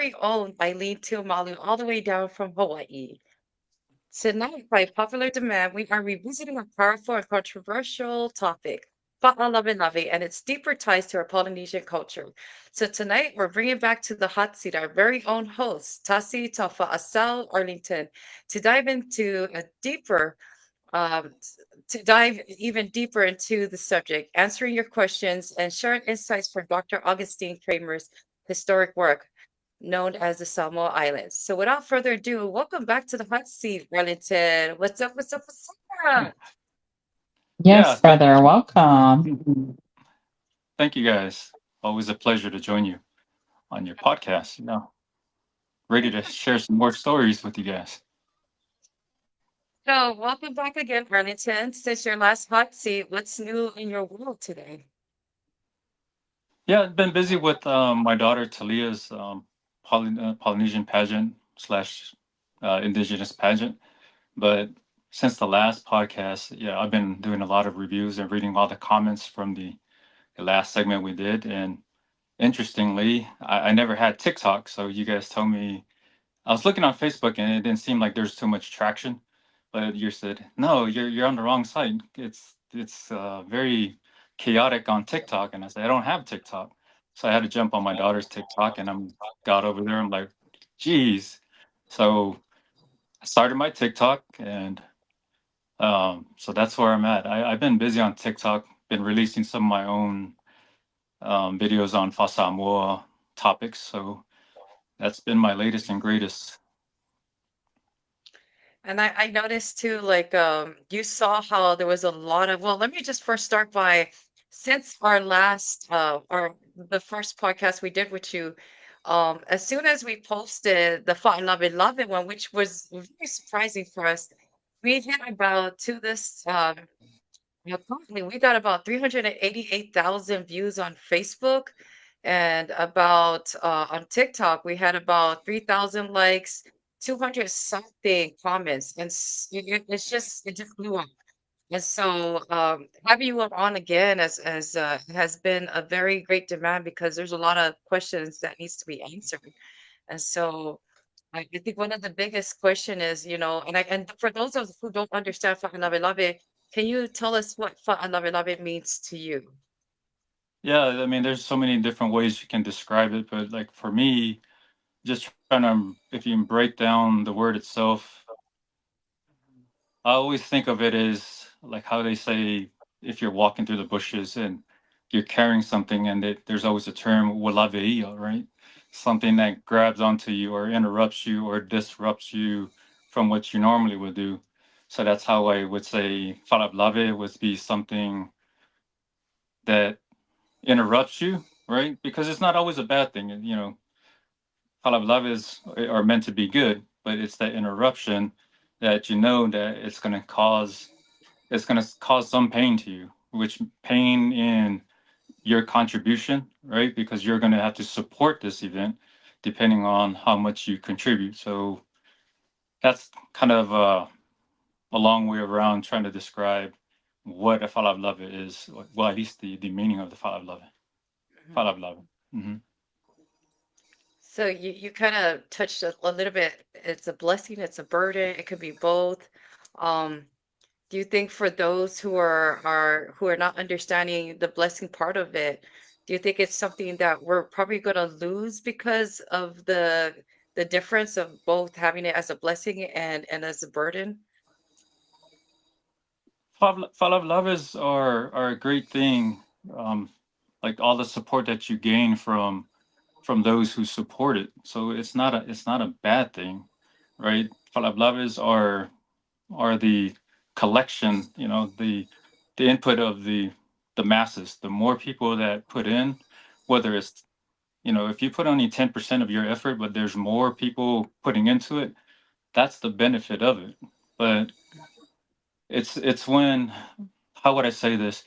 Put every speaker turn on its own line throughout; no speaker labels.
very own Eileen Malu, all the way down from Hawaii. Tonight, by popular demand, we are revisiting a powerful and controversial topic, Fa'alave'lave, and its deeper ties to our Polynesian culture. So tonight, we're bringing back to the hot seat our very own host, Tasi Taufa'asau Arlington, to dive into a deeper um, to dive even deeper into the subject, answering your questions and sharing insights from Dr. Augustin Kramer's historic work known as the Samoa Islands. So without further ado, welcome back to the hot seat, Arlington. What's up? What's up? What's up?
Yeah,
Yes, brother, welcome.
thank you guys. Always a pleasure to join you on your podcast. Ready to share some more stories with you guys.
So welcome back again, Arlington. Since your last hot seat, what's new in your world today?
Yeah, I've been busy with my daughter Talia's Polynesian pageant slash indigenous pageant. But since the last podcast, yeah, I've been doing a lot of reviews and reading all the comments from the last segment we did. And interestingly, I never had TikTok, so you guys told me I was looking on Facebook and it didn't seem like there's too much traction. But you said, no, you're on the wrong site. It's very chaotic on TikTok. And I said, I don't have TikTok. So I had to jump on my daughter's TikTok and I'm got over there. I'm like, geez. So I started my TikTok and so that's where I'm at. I've been busy on TikTok, been releasing some of my own videos on Samoa topics. So that's been my latest and greatest.
And I noticed too, like you saw how there was a lot of, well, let me just first start by since our last or the first podcast we did with you, as soon as we posted the Fought in Love It one, which was very surprising for us, we hit about to this currently we got about 388,000 views on Facebook and about on TikTok we had about 3,000 likes, 200 something comments, and it just blew up. And so having you on again as has been a very great demand because there's a lot of questions that needs to be answered. And so I think one of the biggest question is, and for those of us who don't understand Fa'anabe, can you tell us what Fa'anabe means to you?
Yeah, I mean, there's so many different ways you can describe it, but like for me, just trying to, if you break down the word itself, I always think of it as like how they say if you're walking through the bushes and you're carrying something, and there's always a term "walaveia," right? Something that grabs onto you or interrupts you or disrupts you from what you normally would do. So that's how I would say "falablave" would be something that interrupts you, right? Because it's not always a bad thing. And, love is are meant to be good, but it's that interruption that you know that it's going to cause some pain to you, which pain in your contribution, right? Because you're going to have to support this event depending on how much you contribute. So that's kind of a long way around trying to describe what a love is, well, at least the meaning of the love.
Mhm.
Falafel. Mm-hmm.
So you kind of touched a little bit. It's a blessing, it's a burden, it could be both. Um, do you think for those who are not understanding the blessing part of it, do you think it's something that we're probably going to lose because of the difference of both having it as a blessing and as a burden?
Favelavas are a great thing. Um, like all the support that you gain from those who support it. So it's not a bad thing, right? Favelavas are the collection, the input of the masses. The more people that put in, whether it's if you put only 10% of your effort, but there's more people putting into it, that's the benefit of it. But it's when, how would I say this?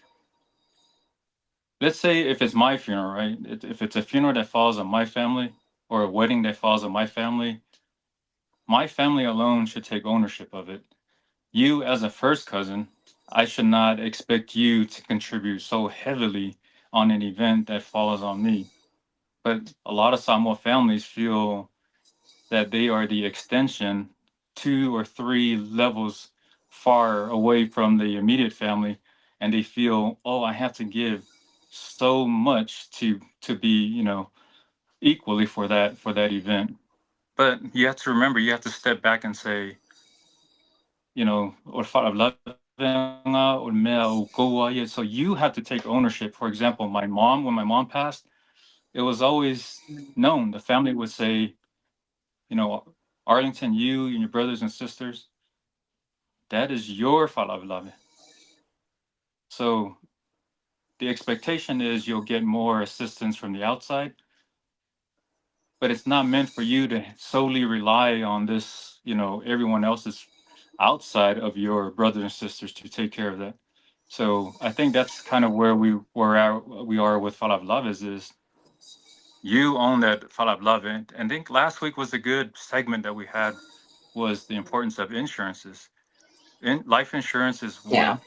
Let's say if it's my funeral, right? If it's a funeral that falls on my family or a wedding that falls on my family alone should take ownership of it. You, as a first cousin, I should not expect you to contribute so heavily on an event that falls on me. But a lot of Samoa families feel that they are the extension 2 or 3 levels far away from the immediate family, and they feel, oh, I have to give so much to be, equally for that event. But you have to remember, you have to step back and say, or so you have to take ownership. For example, my mom, when my mom passed, it was always known. The family would say, you know, Arlington, you and your brothers and sisters, that is your falavilave. So the expectation is you'll get more assistance from the outside, but it's not meant for you to solely rely on this, everyone else's outside of your brothers and sisters to take care of that. So I think that's kind of where we are with Falav is you own that Falav. And I think last week was a good segment that we had was the importance of insurances. Life insurance is what
Yeah.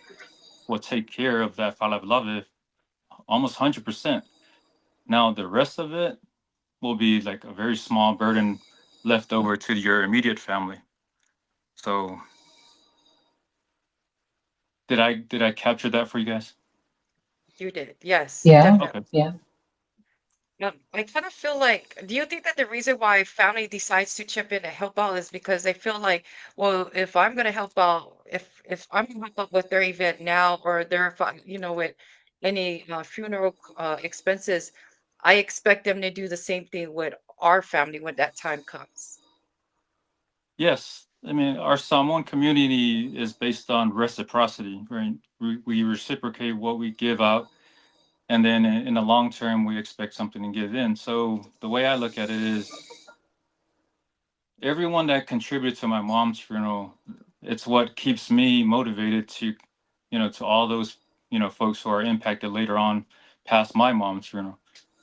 will take care of that Falav almost 100%. Now the rest of it will be like a very small burden left over to your immediate family. So did I capture that for you guys?
You did. Yes,
Yeah.
Okay.
definitely.
Yeah.
I kind of feel like, do you think that the reason why family decides to chip in to help out is because they feel like, well, if I'm going to help out, if I'm going to help out with their event now or their, with any funeral expenses, I expect them to do the same thing with our family when that time comes.
Yes. I mean, our Samoan community is based on reciprocity, right? We reciprocate what we give out, and then in the long term, we expect something to give in. So the way I look at it is everyone that contributed to my mom's funeral, it's what keeps me motivated to all those, folks who are impacted later on past my mom's funeral.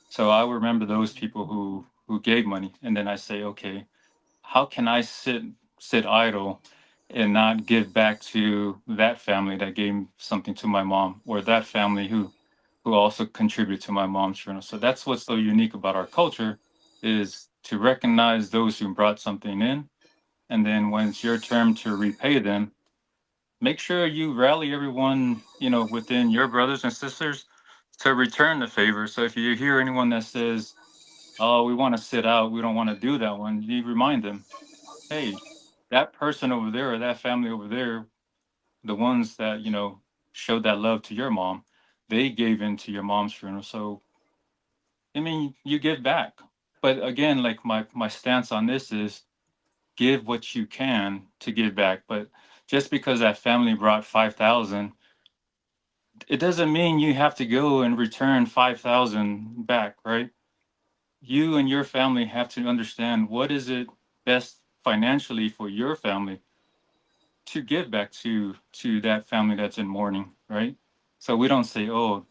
So I remember those people who gave money, and then I say, okay, how can I sit idle and not give back to that family that gave something to my mom, or that family who also contributed to my mom's funeral? So that's what's so unique about our culture is to recognize those who brought something in, and then when it's your turn to repay them, make sure you rally everyone, within your brothers and sisters to return the favor. So if you hear anyone that says, oh, we want to sit out, we don't want to do that one, you remind them, hey, that person over there or that family over there, the ones that, showed that love to your mom, they gave into your mom's funeral. So, I mean, you give back. But again, like my stance on this is give what you can to give back. But just because that family brought 5,000, it doesn't mean you have to go and return 5,000 back, right? You and your family have to understand what is it best financially for your family to give back to that family that's in mourning, right? So we don't say, oh,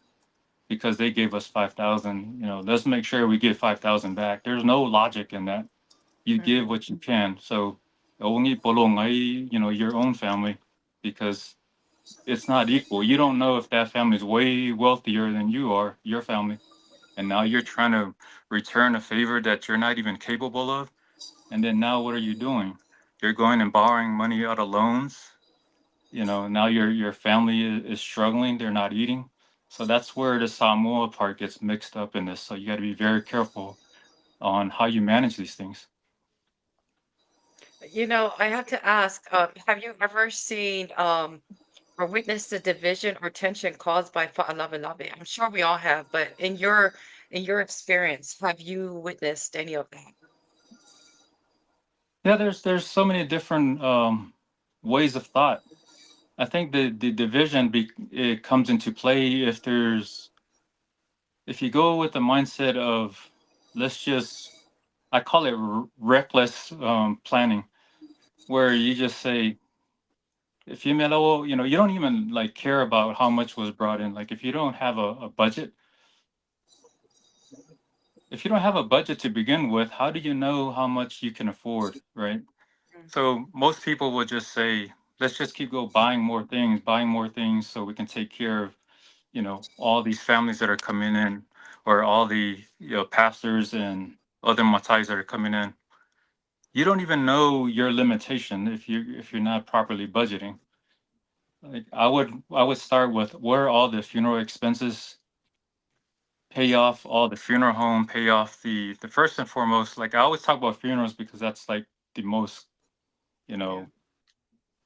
because they gave us 5,000, let's make sure we give 5,000 back. There's no logic in that. You give
Mhm.
what you can. So only polong your own family, because it's not equal. You don't know if that family is way wealthier than you are, your family, and now you're trying to return a favor that you're not even capable of. And then now what are you doing? You're going and borrowing money out of loans. Now your family is struggling, they're not eating. So that's where the Samoa part gets mixed up in this. So you got to be very careful on how you manage these things.
I have to ask, have you ever seen or witnessed the division or tension caused by fa'alavelave? I'm sure we all have, but in your experience, have you witnessed any of that?
Yeah, there's so many different ways of thought. I think the division it comes into play if you go with the mindset of let's just, I call it reckless planning, where you just say, if you mellow, you don't even like care about how much was brought in. Like if you don't have a budget, if you don't have a budget to begin with, how do you know how much you can afford, right? So most people will just say, let's just keep go buying more things so we can take care of, all these families that are coming in. or all the pastors and other matais that are coming in, you don't even know your limitation if you're not properly budgeting. Like I would start with where are all the funeral expenses, pay off all the funeral home, pay off the first and foremost. Like I always talk about funerals because that's like the most you
Yeah.
know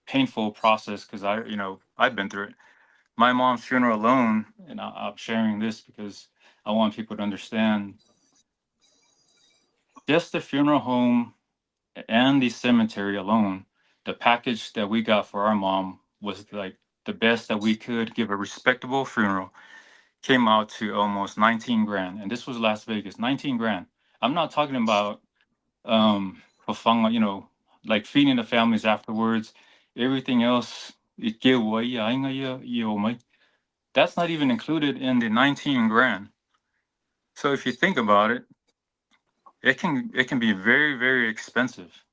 painful process because I've been through it. My mom's funeral alone, and I'm sharing this because I want people to understand just the funeral home and the cemetery alone, the package that we got for our mom was like the best that we could give a respectable funeral. Came out to almost 19 grand. And this was Las Vegas, 19 grand. I'm not talking about pafanga, like feeding the families afterwards. Everything else, that's not even included in the 19 grand. So if you think about it, it can be very, very expensive.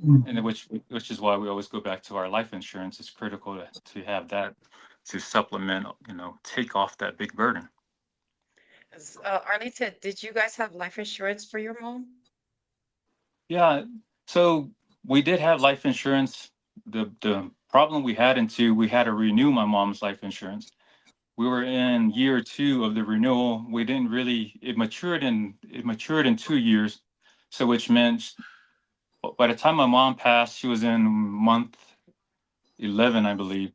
And which is why we always go back to our life insurance. It's critical to have that to supplement, take off that big burden.
Arlington, did you guys have life insurance for your mom?
Yeah. So we did have life insurance. The problem we had into we had to renew my mom's life insurance. We were in year two of the renewal. We didn't really it matured in 2 years. So which meant by the time my mom passed, she was in month 11, I believe,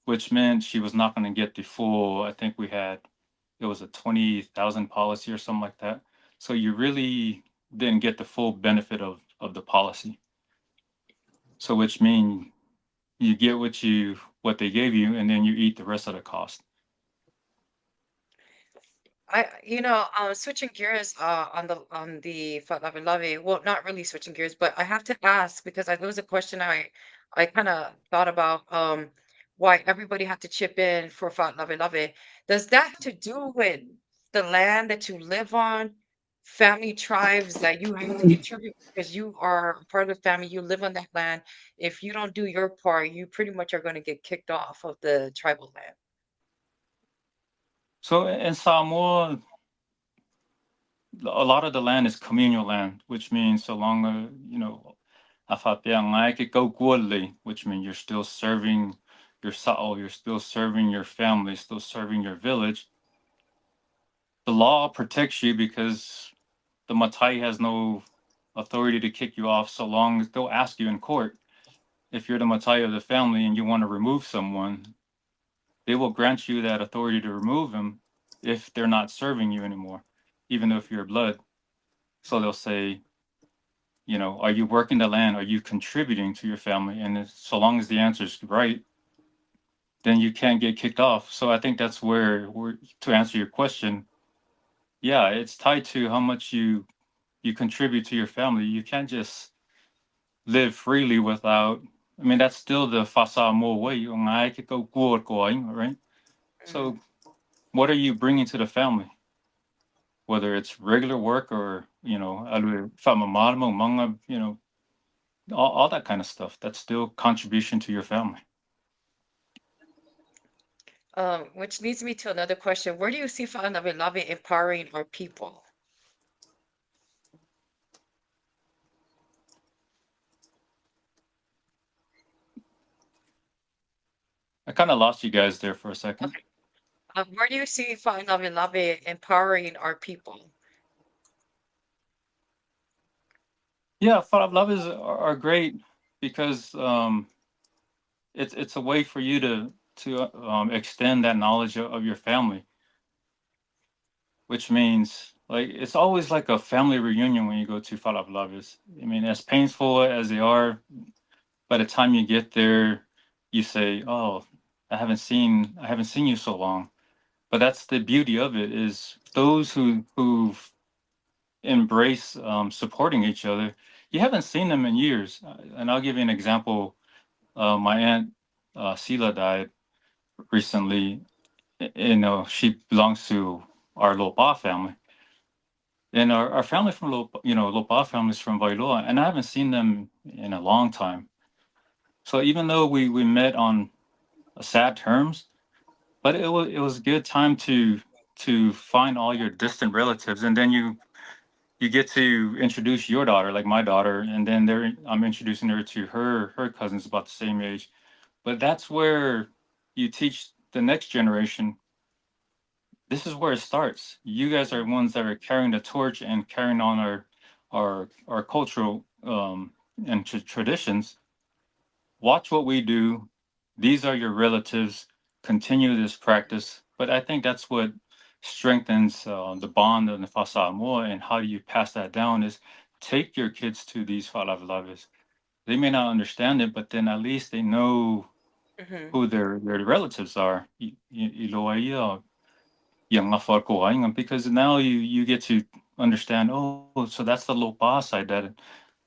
which meant she was not going to get the full. I think it was a 20,000 policy or something like that. So you really didn't get the full benefit of the policy. So which means you get what they gave you, and then you eat the rest of the cost.
Switching gears on the Fat Lavi Lavi. Well, not really switching gears, but I have to ask because there was a question I kind of thought about why everybody had to chip in for Fat Lavi Lavi. Does that have to do with the land that you live on, family tribes that you have to contribute because you are part of the family, you live on that land. If you don't do your part, you pretty much are going to get kicked off of the tribal land.
So in Samoa, a lot of the land is communal land, which means so long which means you're still serving your sao, you're still serving your family, still serving your village. The law protects you because the Matai has no authority to kick you off so long as they'll ask you in court. If you're the Matai of the family and you want to remove someone, they will grant you that authority to remove them if they're not serving you anymore, even though if you're blood. So they'll say, are you working the land? Are you contributing to your family? And so long as the answer is right, then you can't get kicked off. So I think that's where to answer your question, yeah, it's tied to how much you contribute to your family. You can't just live freely without. I mean, that's still the fasa mo way. Yung ay kiko kuot koing, right?
Mm.
So what are you bringing to the family? Whether it's regular work or alu famamalmo mga all that kind of stuff. That's still contribution to your family.
Which leads me to another question. Where do you see Faanavilavi empowering our people?
I kind of lost you guys there for a second.
Okay. Where do you see Faanavilavi empowering our people?
Yeah, Farab Love are great because it's a way for you to extend that knowledge of your family, which means like it's always like a family reunion when you go to Farab Love. I mean, as painful as they are, by the time you get there, you say, "Oh, I haven't seen you so long." But that's the beauty of it is those who embrace supporting each other. You haven't seen them in years, and I'll give you an example. My aunt Sila died recently. She belongs to our Lopa family, and our family from Lopa family is from Vailoa, and I haven't seen them in a long time. So even though we met on sad terms, but it was a good time to find all your distant relatives, and then you get to introduce your daughter, like my daughter, and then I'm introducing her to her cousins about the same age. But that's where you teach the next generation. This is where it starts. You guys are ones that are carrying the torch and carrying on our cultural and traditions. Watch what we do. These are your relatives. Continue this practice. But I think that's what strengthens the bond of the Fasamoa. And how do you pass that down is take your kids to these Falafelaves. They may not understand it, but then at least they know
Mm-hmm.
who their relatives are. Iloia, yung nga because now you get to understand, oh, so that's the Lopa side that,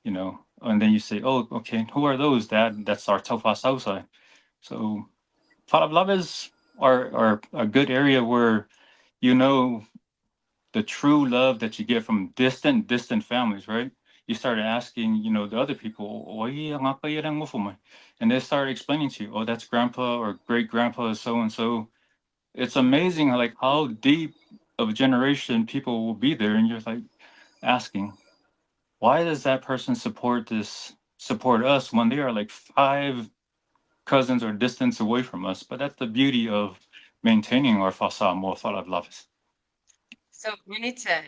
and then you say, oh, okay, who are those? That's our Taufa'asau side. So Falablavas are a good area where you know the true love that you get from distant families, right? You start asking, the other people, "Oy, nga kayo ng mo mo?" And they start explaining to you, oh, that's grandpa or great grandpa so and so. It's amazing like how deep of a generation people will be there, and you're like asking, why does that person support us when they are like five cousins or distance away from us? But that's the beauty of maintaining our fasa mo falav.
So, Renita,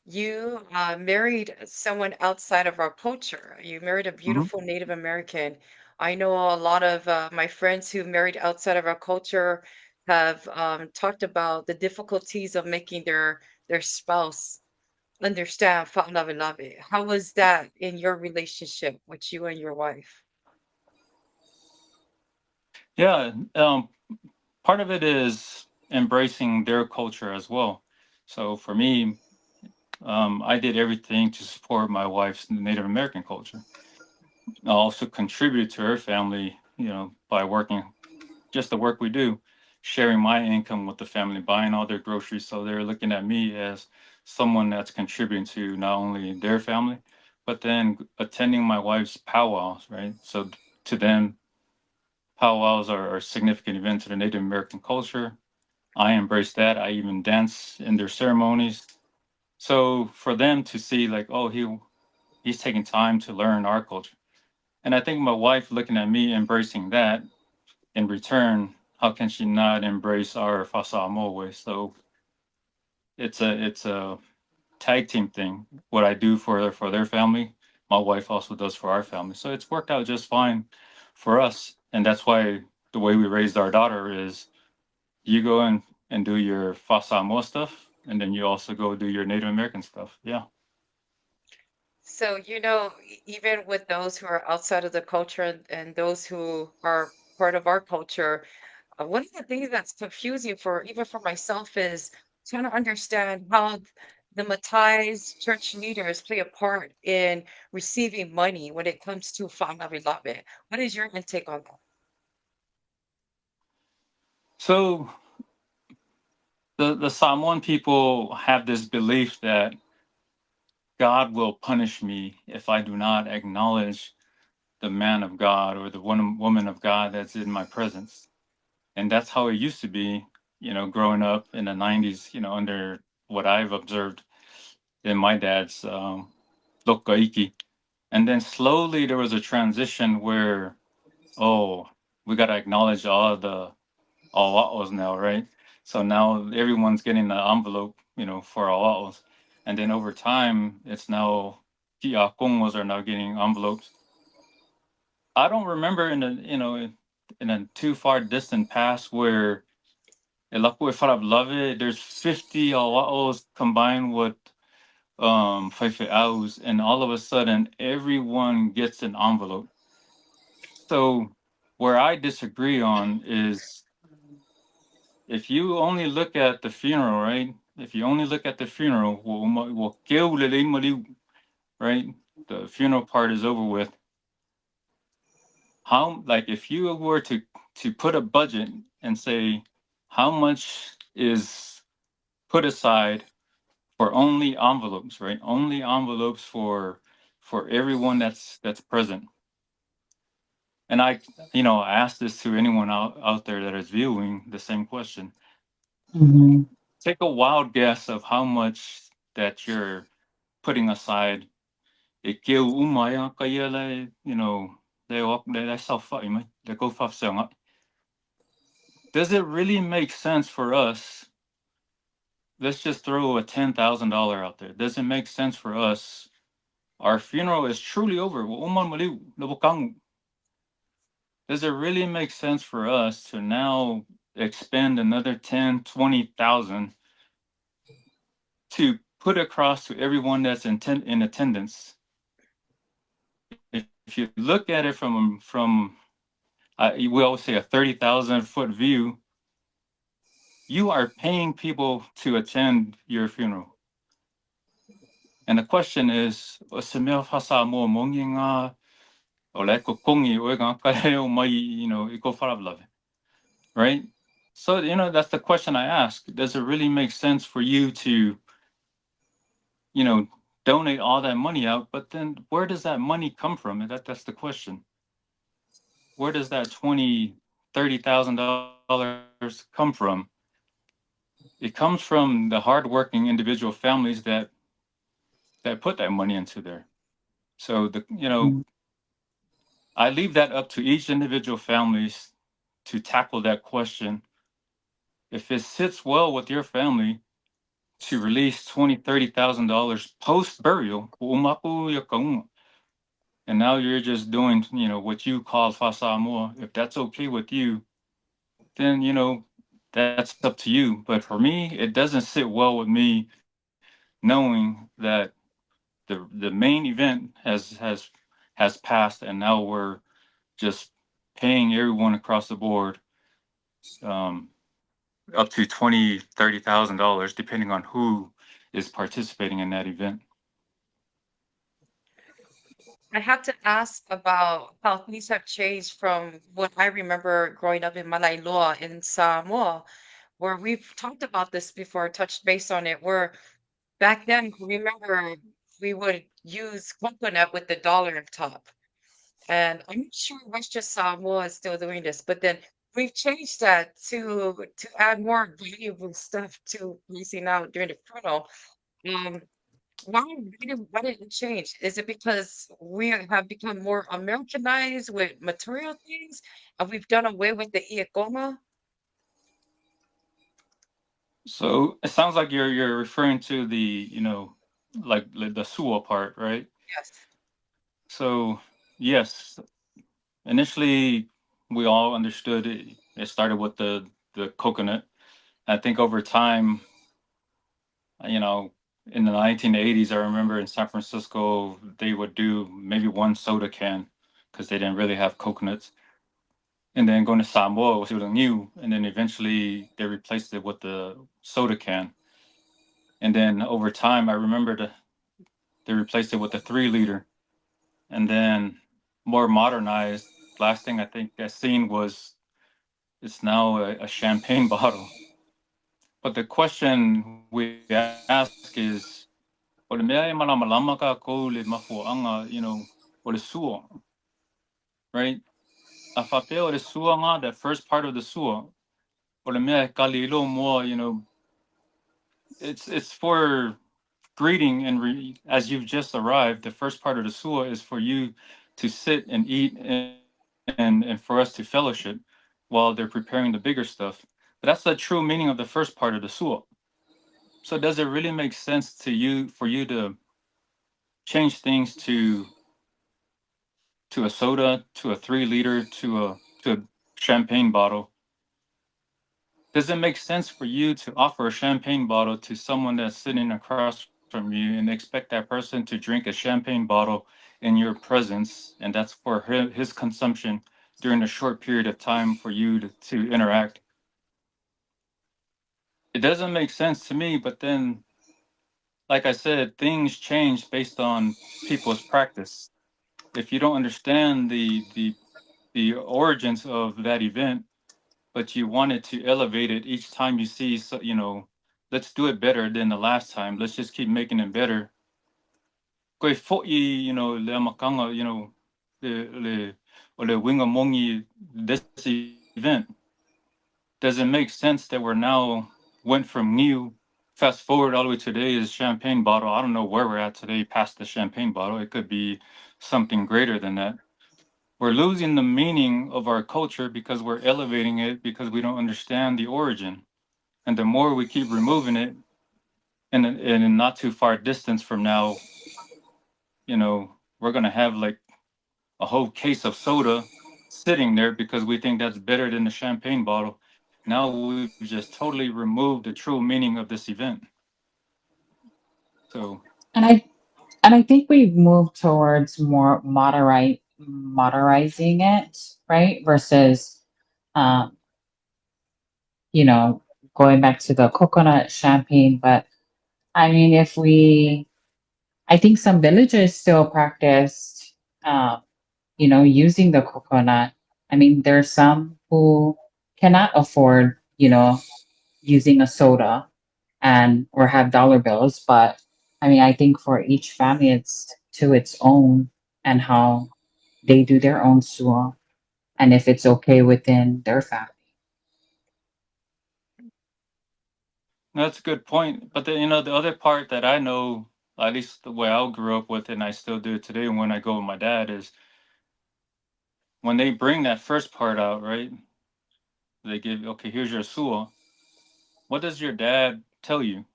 you married someone outside of our culture. You married a
Mm-hmm.
beautiful Native American. I know a lot of my friends who married outside of our culture have talked about the difficulties of making their spouse understand fa'alavilave. How was that in your relationship with you and your wife?
Yeah, part of it is embracing their culture as well. So for me, I did everything to support my wife's Native American culture. I also contributed to her family, by working just the work we do, sharing my income with the family, buying all their groceries. So they're looking at me as someone that's contributing to not only their family, but then attending my wife's powwows, right? So to them, powwows are significant events in the Native American culture. I embrace that. I even dance in their ceremonies. So for them to see like, oh, he's taking time to learn our culture. And I think my wife looking at me embracing that in return, how can she not embrace our Fasamo way? So it's a tag team thing. What I do for their family, my wife also does for our family. So it's worked out just fine for us. And that's why the way we raised our daughter is you go and do your Fasamo stuff, and then you also go do your Native American stuff. Yeah.
So, even with those who are outside of the culture and those who are part of our culture, one of the things that's confusing for even for myself is trying to understand how the Matthi's church leaders play a part in receiving money when it comes to Whānau. What is your intake on that?
So the Samoan people have this belief that God will punish me if I do not acknowledge the man of God or the woman of God that's in my presence. And that's how it used to be, growing up in the 90s, under what I've observed in my dad's lokaiki. And then slowly there was a transition where, oh, we got to acknowledge all the awa'os now, right? So now everyone's getting the envelope, for awa'os. And then over time, it's now ki'akongos are now getting envelopes. I don't remember in a too far distant past where Elapu Farab Lave, there's 50 Awa'os combined with Faife Aus, and all of a sudden everyone gets an envelope. So where I disagree on is if you only look at the funeral, right? If you only look at the funeral, right? The funeral part is over with. How, like, if you were to put a budget and say how much is put aside for only envelopes, right? Only envelopes for everyone that's present. And I ask this to anyone out there that is viewing the same question.
Mhm.
take a wild guess of how much that you're putting aside. E keu umaya kaya le, they self-fight, they go for. Does it really make sense for us? Let's just throw a $10,000 out there. Does it make sense for us? Our funeral is truly over. Does it really make sense for us to now expend another 10, 20,000 to put across to everyone that's in attendance? If you look at it from we always say a 30,000-foot view, you are paying people to attend your funeral. And the question is, right? So, that's the question I ask. Does it really make sense for you to, donate all that money out? But then where does that money come from? And that's the question. Where does that $20,000, $30,000 come from? It comes from the hardworking individual families that put that money into there. So I leave that up to each individual families to tackle that question. If it sits well with your family to release $20,000, $30,000 post burial, and now you're just doing what you call fasamoa. If that's okay with you, then that's up to you. But for me, it doesn't sit well with me knowing that the main event has passed, and now we're just paying everyone across the board um, up to $20,000, $30,000, depending on who is participating in that event.
I have to ask about how things have changed from what I remember growing up in Malailoa in Samoa, where we've talked about this before, touched base on it, where back then, remember, we would use coconut with the dollar up top. And I'm not sure Western Samoa is still doing this, but then we've changed that to add more valuable stuff to leasing out during the funeral. Um, why did it change? Is it because we have become more Americanized with material things, and we've done away with the iekoma?
So it sounds like you're referring to the like the Sua part, right?
Yes.
So yes, initially we all understood it. It started with the coconut. I think over time, you know, in the 1980s, I remember in San Francisco they would do maybe one soda can because they didn't really have coconuts. And then going to Samoa was something new, and then eventually they replaced it with the soda can. And then over time, I remember they replaced it with a 3 liter, and then more modernized. Last thing I think I seen was it's now a champagne bottle. But the question we ask is, o le mea e malama ka kou le mafuaanga, o le sua, right? A whapea o le sua nga, that first part of the sua, o le mea e kalilo more, it's for greeting and as you've just arrived. The first part of the sua is for you to sit and eat and for us to fellowship while they're preparing the bigger stuff. But that's the true meaning of the first part of the sua. So does it really make sense to you for you to change things to a soda, to a 3 liter, to a champagne bottle? Does it make sense for you to offer a champagne bottle to someone that's sitting across from you and expect that person to drink a champagne bottle in your presence, and that's for his consumption during a short period of time for you to interact? It doesn't make sense to me, but then, like I said, things change based on people's practice. If you don't understand the origins of that event, but you wanted to elevate it each time you see, so, let's do it better than the last time. Let's just keep making it better. Koe fo'i, le amakanga, le winga mongi, this event. Does it make sense that we're now went from new. Fast forward all the way to today is champagne bottle. I don't know where we're at today past the champagne bottle. It could be something greater than that. We're losing the meaning of our culture because we're elevating it because we don't understand the origin. And the more we keep removing it, and in not too far distance from now, we're gonna have like a whole case of soda sitting there because we think that's better than the champagne bottle. Now we've just totally removed the true meaning of this event. So
And I think we've moved towards more modernizing it, right? Versus um, you know, going back to the coconut champagne. But I mean, I think some villages still practiced, uh, using the coconut. I mean, there's some who cannot afford, using a soda and or have dollar bills. But I mean, I think for each family, it's to its own and how they do their own suo and if it's okay within their family.
that's a good point. But the other part that I know, at least the way I grew up with it, and I still do it today when I go with my dad, is when they bring that first part out, right? They give, okay, here's your suo. What does your dad tell you?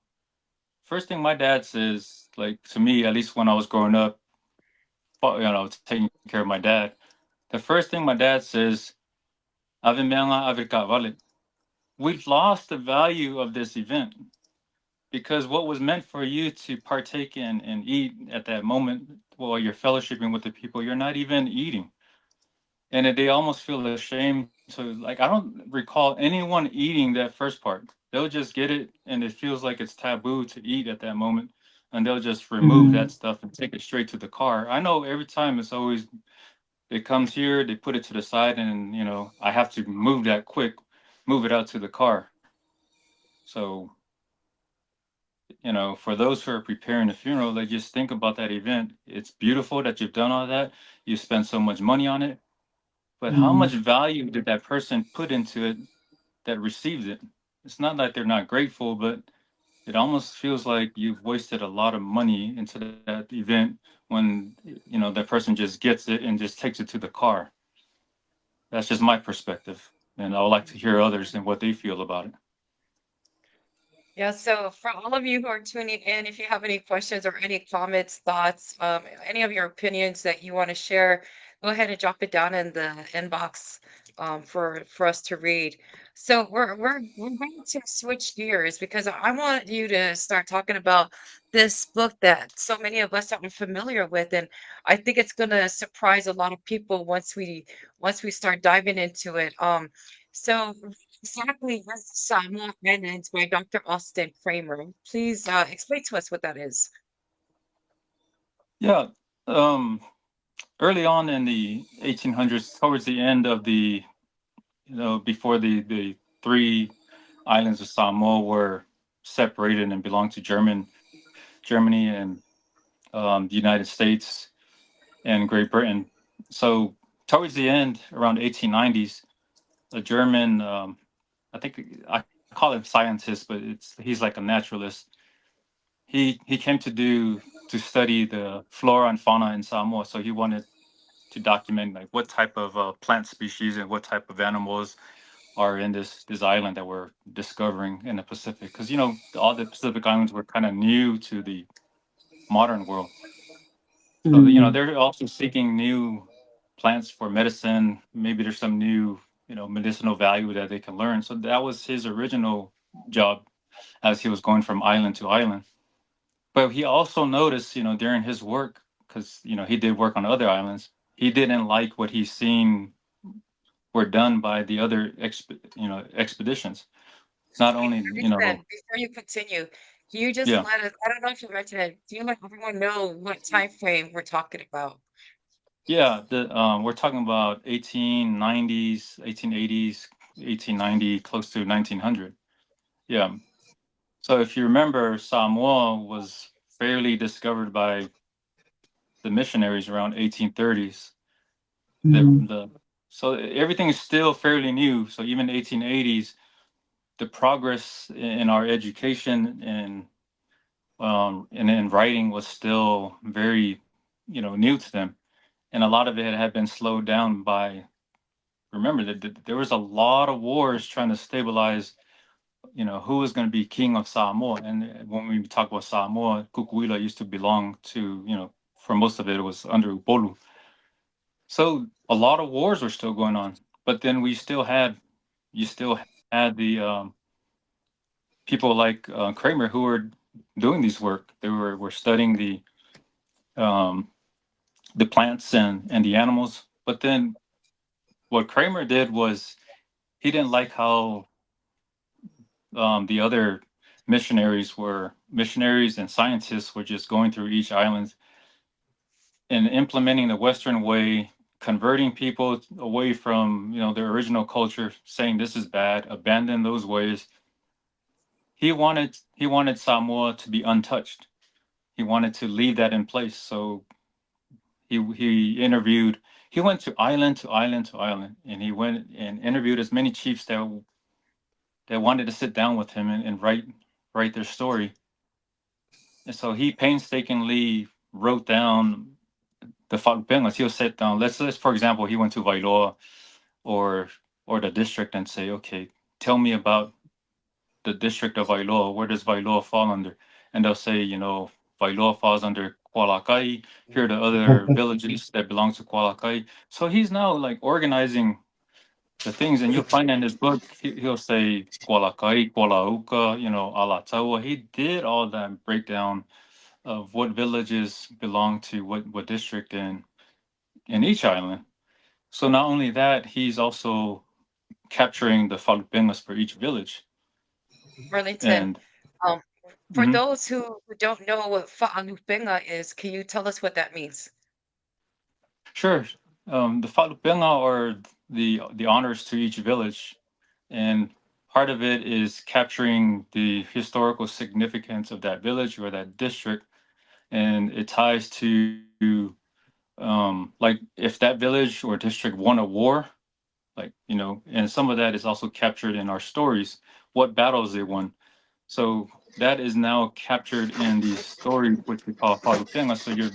First thing my dad says, like to me, at least when I was growing up, taking care of my dad, the first thing my dad says, "Ave meanga ave ka vale." We've lost the value of this event because what was meant for you to partake in and eat at that moment while you're fellowshipping with the people, you're not even eating. And they almost feel ashamed to, like, I don't recall anyone eating that first part. They'll just get it and it feels like it's taboo to eat at that moment, and they'll just remove
Mm,
that stuff and take it straight to the car. I know every time it's always, it comes here, they put it to the side, and I have to move that quick, move it out to the car. So, for those who are preparing the funeral, they just think about that event. It's beautiful that you've done all that. You spent so much money on it, but how much
mm,
value did that person put into it that receives it? It's not like they're not grateful, but it almost feels like you've wasted a lot of money into that event when that person just gets it and just takes it to the car. That's just my perspective, and I would like to hear others and what they feel about it.
Yeah, so for all of you who are tuning in, if you have any questions or any comments, thoughts, any of your opinions that you want to share, go ahead and drop it down in the inbox for us to read. So we're going to switch gears because I want you to start talking about this book that so many of us are familiar with, and I think it's going to surprise a lot of people once we start diving into it. So exactly, that's Samoa Islands by Dr. Augustin Kramer. Please explain to us what that is.
Yeah, um, early on in the 1800s, towards the end of the, before the three islands of Samoa were separated and belonged to Germany and the United States and Great Britain. So towards the end, around 1890s, a German, I think I call him scientist, but he's like a naturalist. He came to study the flora and fauna in Samoa. So he wanted to document like what type of plant species and what type of animals are in this island that we're discovering in the Pacific. Because all the Pacific islands were kind of new to the modern world. So
mm,
they're also seeking new plants for medicine. Maybe there's some new medicinal value that they can learn. So that was his original job as he was going from island to island. But he also noticed, during his work, because he did work on other islands, he didn't like what he's seen were done by the other expeditions. Not
Wait,
only
before you continue, can you just
yeah,
let us, I don't know if you mentioned it, do you let everyone know what time frame we're talking about?
yeah, the we're talking about 1890s, 1880s, 1890, close to 1900. Yeah. So if you remember, Samoa was fairly discovered by the missionaries around 1830s. The
mm,
the so everything is still fairly new. So even 1880s, the progress in our education and in writing was still very, new to them, and a lot of it had been slowed down by. Remember that there was a lot of wars trying to stabilize, who was going to be king of Samoa. And when we talk about Samoa, Kukuila used to belong to, for most of it, it was under Upolu. So a lot of wars were still going on, but then you still had the people like Kramer who were doing these work. They were studying um, the plants and the animals. But then what Kramer did was he didn't like how the other missionaries and scientists were just going through each island and implementing the Western way, converting people away from their original culture, saying this is bad, abandon those ways. He wanted Samoa to be untouched. He wanted to leave that in place. So he interviewed. He went to island to island to island, and he went and interviewed as many chiefs that wanted to sit down with him and write their story. And so he painstakingly wrote down the Falupengas. He'll sit down. Let's for example, he went to Vailoa or the district and say, okay, tell me about the district of Vailoa. Where does Vailoa fall under? And they'll say, Vailoa falls under Kualakai. Here are the other villages that belong to Kualakai. So he's now like organizing the things, and you'll find in his book, he'll say Kualakai, Kualauka, Alataua. He did all that breakdown of what villages belong to what district in each island. So not only that, he's also capturing the Falupengas for each village.
Arlington,
And
um, for
mhm,
those who don't know what fa'anupenga is, can you tell us what that means?
sure, the Falupenga are the honors to each village, and part of it is capturing the historical significance of that village or that district, and it ties to like if that village or district won a war, like and some of that is also captured in our stories, what battles they won. So that is now captured in these stories which we call Falupenga. So your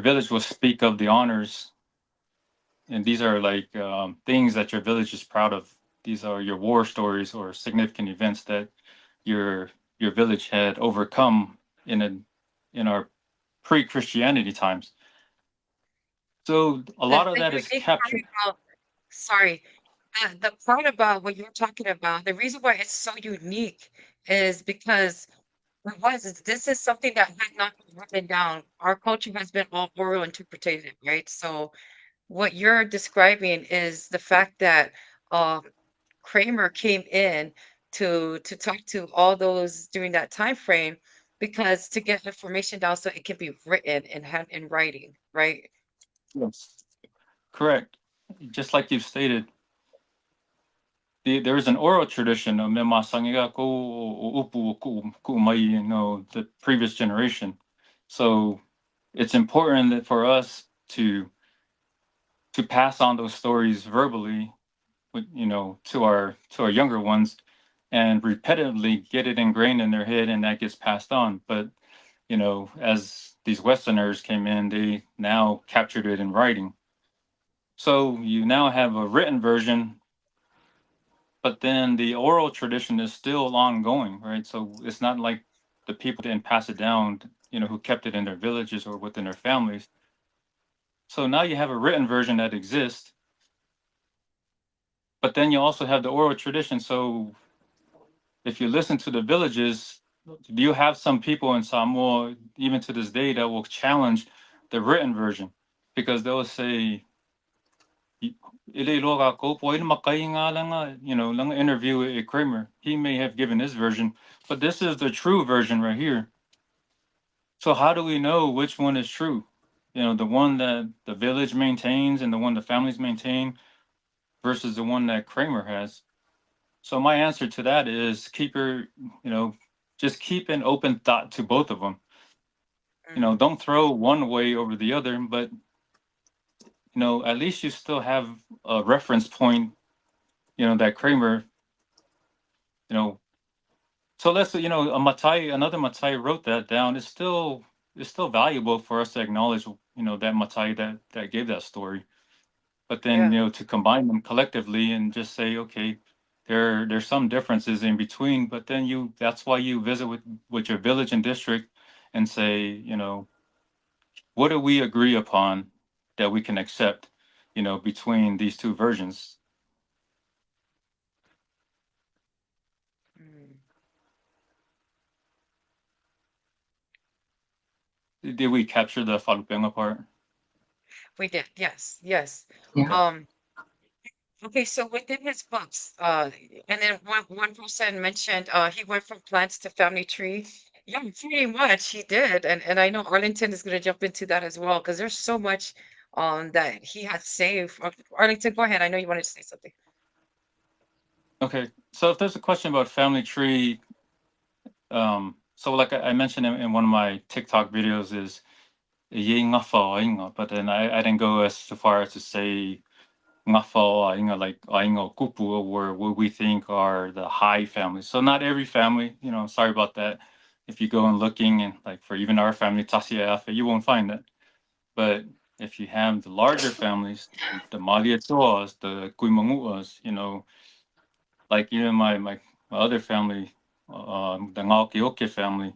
village will speak of the honors, and these are like things that your village is proud of. These are your war stories or significant events that your your village had overcome in our pre-Christianity times. So a
The
lot of
the
that is
unique part
captured.
about sorry, the part about what you're talking about, the reason why it's so unique is because this is something that had not been written down. Our culture has been all oral interpreted, right? So what you're describing is the fact that um, Kramer came in to talk to all those during that time frame because to get information down so it can be written and have in writing, right?
Yes, correct. Just like you've stated, there is an oral tradition of me masangiga ko o upu ku mai, the previous generation. So it's important that for us to pass on those stories verbally, to our younger ones, and repetitively get it ingrained in their head, and that gets passed on. But as these Westerners came in, they now captured it in writing. So you now have a written version, but then the oral tradition is still ongoing, right? So it's not like the people didn't pass it down, who kept it in their villages or within their families. So now you have a written version that exists, but then you also have the oral tradition. So if you listen to the villages, you have some people in Samoa, even to this day, that will challenge the written version because they'll say, "Ile loga ko po ina makai nga lang nga," lang interview with Kramer. He may have given his version, but this is the true version right here. So how do we know which one is true? The one that the village maintains and the one the families maintain versus the one that Kramer has. So my answer to that is you know, just keep an open thought to both of them.
Mm.
Don't throw one way over the other, but at least you still have a reference point, that Kramer You know, so let's say, a Matai, another Matai wrote that down. It's still valuable for us to acknowledge, that Matai that gave that story. But then,
Yeah.
to combine them collectively and just say, okay, there's some differences in between, but then that's why you visit with your village and district and say, what do we agree upon that we can accept, between these two versions?
Mm.
Did we capture the Falupenga part?
We did. Yes. Yes.
Yeah.
Okay.
Um, okay, so within his books, and then one person mentioned he went from plants to family tree. Yeah, pretty much he did, and I know Arlington is going to jump into that as well because there's so much that he had saved. Arlington, go ahead. I know you wanted to say something.
Okay. So if there's a question about family tree, so like I mentioned in one of my TikTok videos is "Ye ngafa o ainga," but then I didn't go as far as to say ngafa o ainga, like ainga o kupu, or what we think are the high families. So not every family, sorry about that. If you go and looking, and like for even our family, Tasi Taufa'asau, you won't find that. But if you have the larger families, the Malietoas, the Kuimanguas, like even my other family, the Ngaokioke family,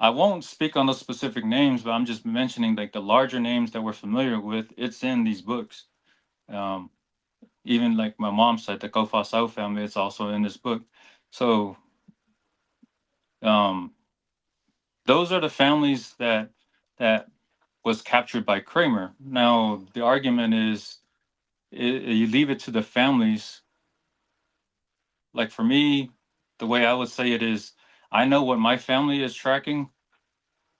I won't speak on those specific names, but I'm just mentioning like the larger names that we're familiar with. It's in these books. Um, Even like my mom said, the Kofasau family, it's also in this book. So um, those are the families that was captured by Kramer. Now the argument is, you leave it to the families. Like for me, the way I would say it is, I know what my family is tracking,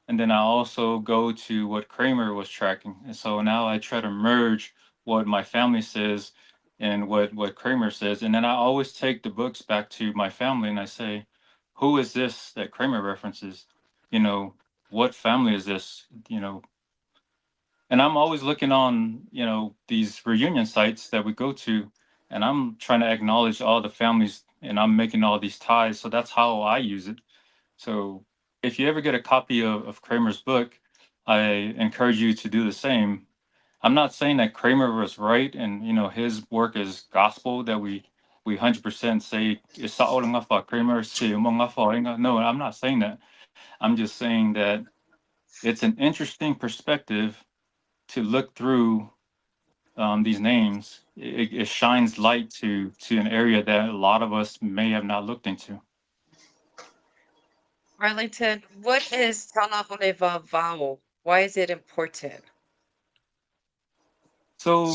and then I also go to what Kramer was tracking. And so now I try to merge what my family says and what Kramer says. And then I always take the books back to my family and I say, who is this that Kramer references? You know, what family is this? And I'm always looking on, these reunion sites that we go to, and I'm trying to acknowledge all the families and I'm making all these ties. So that's how I use it. So if you ever get a copy of Kramer's book, I encourage you to do the same. I'm not saying that Kramer was right and his work is gospel that we 100% say "Isa o nga fa Kramer si mo nga fa inga." No, I'm not saying that. I'm just saying that it's an interesting perspective to look through these names. It shines light to an area that a lot of us may have not looked into.
Arlington, what is Talahoneva vowel? Why is it important?
So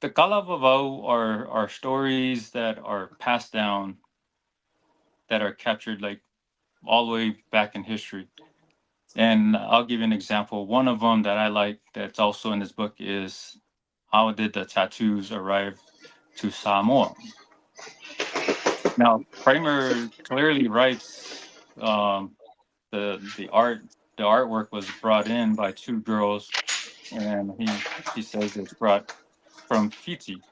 the Kalavavau are stories that are passed down, that are captured like all the way back in history. And I'll give you an example. One of them that I like that's also in this book is how did the tattoos arrive to Samoa? Now, Kramer clearly writes the artwork was brought in by two girls, and he says it's brought from Fiji,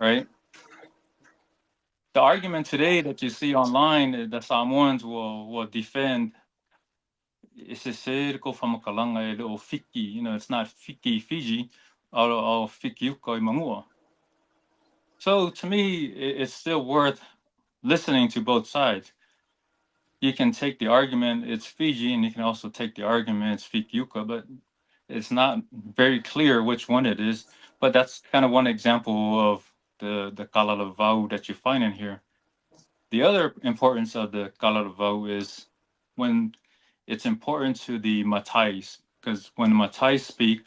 right? The argument today that you see online, the Samoans will defend it's a circle from Kalanga o Fiki, it's not Fiki Fiji or Fiki Uko Mamua. So to me, it's still worth listening to both sides. You can take the argument it's Fiji, and you can also take the argument it's Fikiuka, but it's not very clear which one it is. But that's kind of one example of the Kalalavau that you find in here. The other importance of the Kalalavau is when it's important to the Matais, because when Matais speak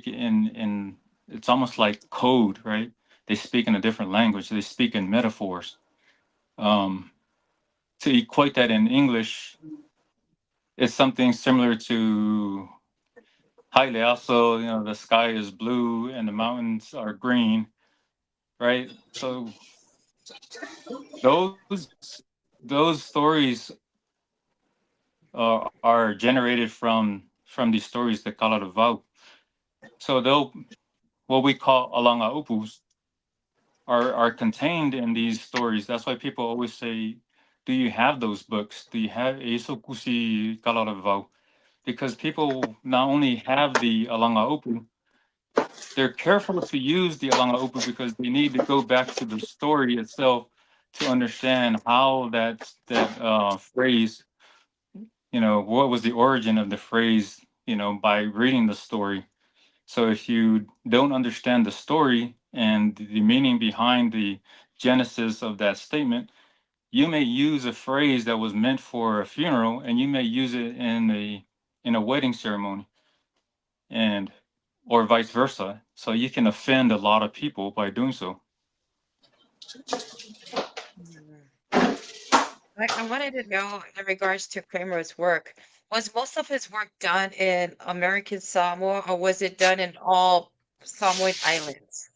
in it's almost like code, right? They speak in a different language. They speak in metaphors. Um, to equate that in English, it's something similar to Haile. Also, the sky is blue and the mountains are green, right? So those stories are generated from these stories that call it a vow. So they'll what we call alanga upus. are contained in these stories. That's why people always say, "Do you have those books? Do you have Eso Kusi Kalaravau?" Because people not only have the Alanga Opu, they're careful to use the Alanga Opu because they need to go back to the story itself to understand how that phrase, what was the origin of the phrase, by reading the story. So if you don't understand the story and the meaning behind the genesis of that statement, you may use a phrase that was meant for a funeral and you may use it in a wedding ceremony, and or vice versa. So you can offend a lot of people by doing so.
Mm. I wanted to know in regards to Kramer's work, was most of his work done in American Samoa or was it done in all Samoan Islands?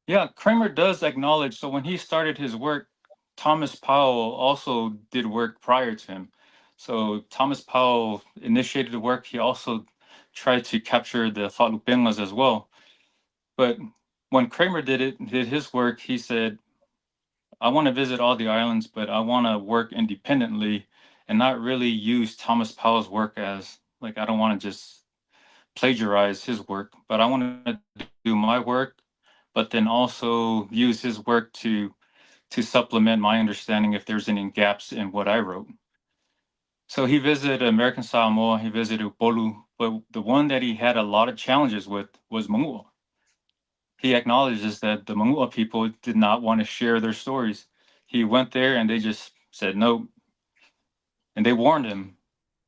Yeah, Kramer does acknowledge. So when he started his work, Thomas Powell also did work prior to him. So Thomas Powell initiated the work. He also tried to capture the Falupengas as well. But when Kramer did his work, he said, I want to visit all the islands, but I want to work independently and not really use Thomas Powell's work as like I don't want to just plagiarize his work, but I want to do my work, but then also use his work to supplement my understanding if there's any gaps in what I wrote. So he visited American Samoa, he visited Upolu, but the one that he had a lot of challenges with was Mangua. He acknowledges that the Mangua people did not want to share their stories. He went there and they just said no, and they warned him.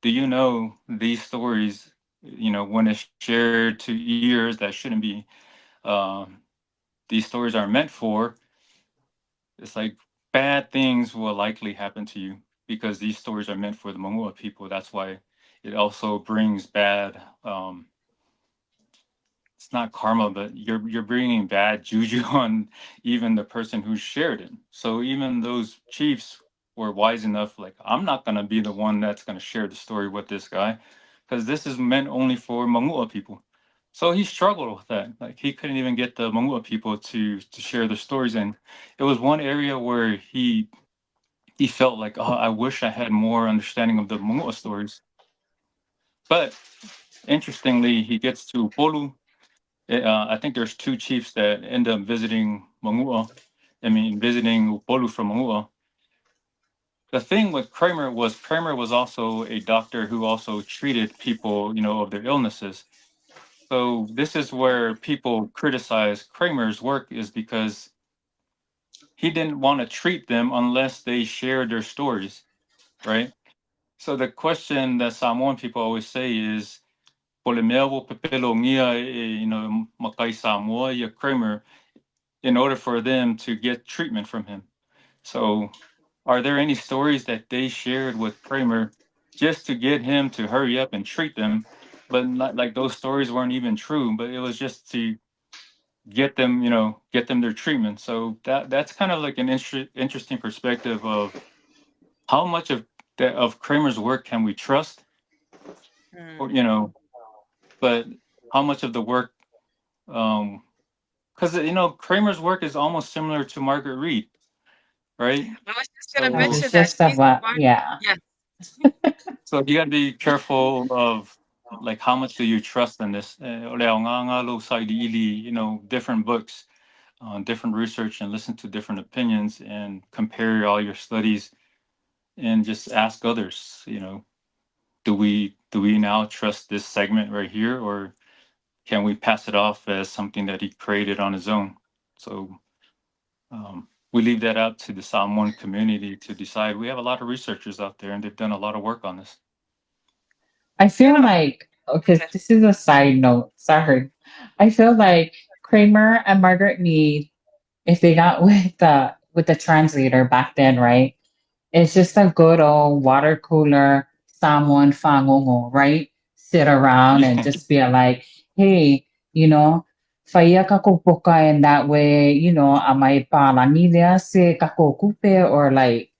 Do you know these stories? When it's shared to ears that shouldn't be, um, these stories are meant for. It's like bad things will likely happen to you because these stories are meant for the Mangua people. That's why it also brings bad. It's not karma, but you're bringing bad juju on even the person who shared it. So even those chiefs were wise enough, like I'm not gonna be the one that's gonna share the story with this guy, because this is meant only for Mangua people. So he struggled with that. Like he couldn't even get the Mangua people to share their stories, and it was one area where he felt like, oh, I wish I had more understanding of the Mangua stories. But interestingly, he gets to Polu. I think there's two chiefs that end up visiting Mangua. I mean, visiting Upolu from Mangua. The thing with Kramer was also a doctor who also treated people, of their illnesses. So this is where people criticize Kramer's work is because he didn't want to treat them unless they shared their stories, right? So the question that Samoan people always say is, "Pole mea wo pepelongia makai Samoa ia Kramer," in order for them to get treatment from him. So, are there any stories that they shared with Kramer just to get him to hurry up and treat them? But not like those stories weren't even true, but it was just to get them their treatment. So that's kind of like an interesting perspective of how much of Kramer's work can we trust, or
Hmm.
but how much of the work, um, because Kramer's work is almost similar to Margaret Reed, right?
I was just gonna
Because
So
it's
mention that
just
she's
about,
part.
yeah.
Yeah.
so you got to be careful of like how much do you trust in this. Olea o ngā lo sa ili, different books, different research, and listen to different opinions and compare all your studies and just ask others. Do we now trust this segment right here, or can we pass it off as something that he created on his own? So we leave that up to the Samoan community to decide. We have a lot of researchers out there, and they've done a lot of work on this.
I
You
feel
know,
like, okay,
okay.
this is a side note. Sorry. I feel like Kramer and Margaret Mead, if they got with the translator back then, right? It's just a good old water cooler, someone fangongo, right? Sit around and
Yeah.
just be like, hey, faya kako poka in that way, amay palanilla se kako kupe or like,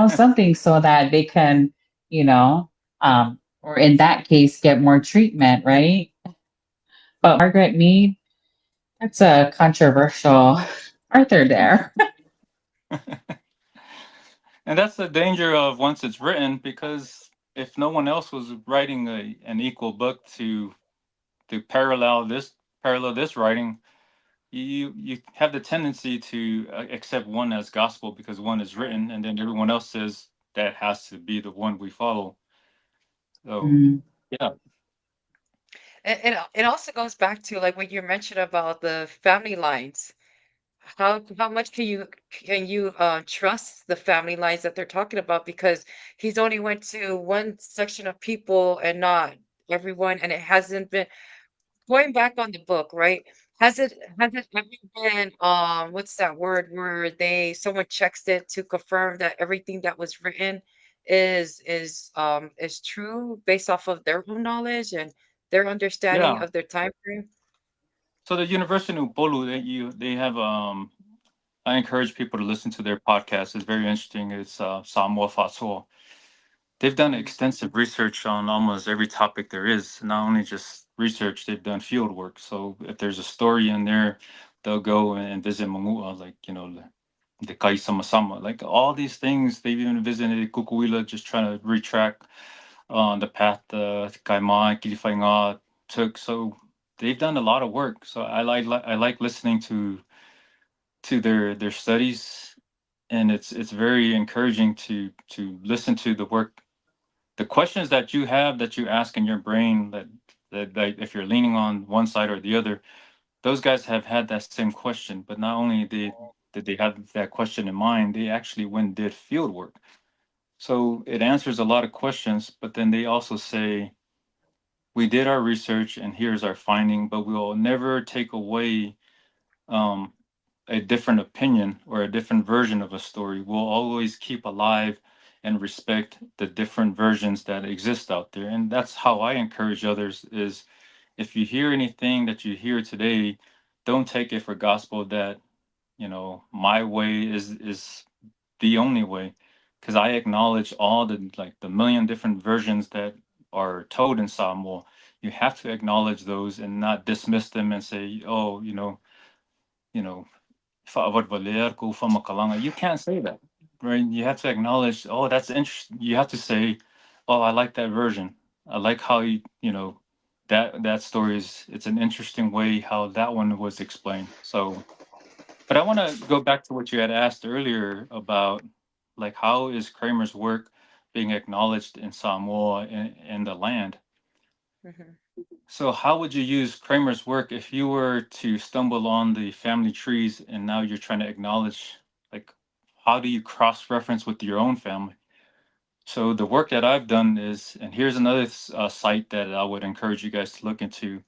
something so that they can, or in that case, get more treatment, right? But Margaret Mead, That's a controversial Arthur there.
And that's the danger of once it's written, because if no one else was writing an equal book to parallel this writing, you have the tendency to accept one as gospel because one is
Right.
written, and then everyone else says that has to be the one we follow. So
Mm,
yeah,
And it also goes back to like what you mentioned about the family lines. How much can you trust the family lines that they're talking about because he's only went to one section of people and not everyone, and it hasn't been going back on the book, right? Has it ever been what's that word where they someone checks it to confirm that everything that was written is true based off of their own knowledge and their understanding
yeah.
of their time frame?
So the University of Bolu, they have I encourage people to listen to their podcast. It's very interesting. It's Samoa Islands. They've done
Mhm.
extensive research on almost every topic there is. Not only just research, they've done field work. So if there's a story in there, they'll go and visit Mamua, like, the Kai Sama Sama, like all these things. They've even visited Kukuila, just trying to retrack the path Kaima, Kilifainga took. So they've done a lot of work. So I like listening to their studies, and it's very encouraging to listen to the work, the questions that you have that you ask in your brain, that if you're leaning on one side or the other, those guys have had that same question. But not only did they have that question in mind, they actually went and did field work. So it answers a lot of questions, but then they also say, we did our research and here's our finding, but we'll never take away um, a different opinion or a different version of a story. We'll always keep alive and respect the different versions that exist out there. And that's how I encourage others is, if you hear anything that you hear today, don't take it for gospel that, my way is the only way, because I acknowledge all the million different versions that are told in Samoa. You have to acknowledge those and not dismiss them and say, oh, you know, Fa'awad Valer, Kufa Makalanga. You can't say that, right? You have to acknowledge, oh, that's interesting. You have to say, oh, I like that version. I like how that story it's an interesting way how that one was explained. So, but I want to go back to what you had asked earlier about, like, how is Kramer's work being acknowledged in Samoa and the land?
Mhm.
So, how would you use Kramer's work if you were to stumble on the family trees and now you're trying to acknowledge, like, how do you cross reference with your own family? So, the work that I've done is, and here's another site that I would encourage you guys to look into,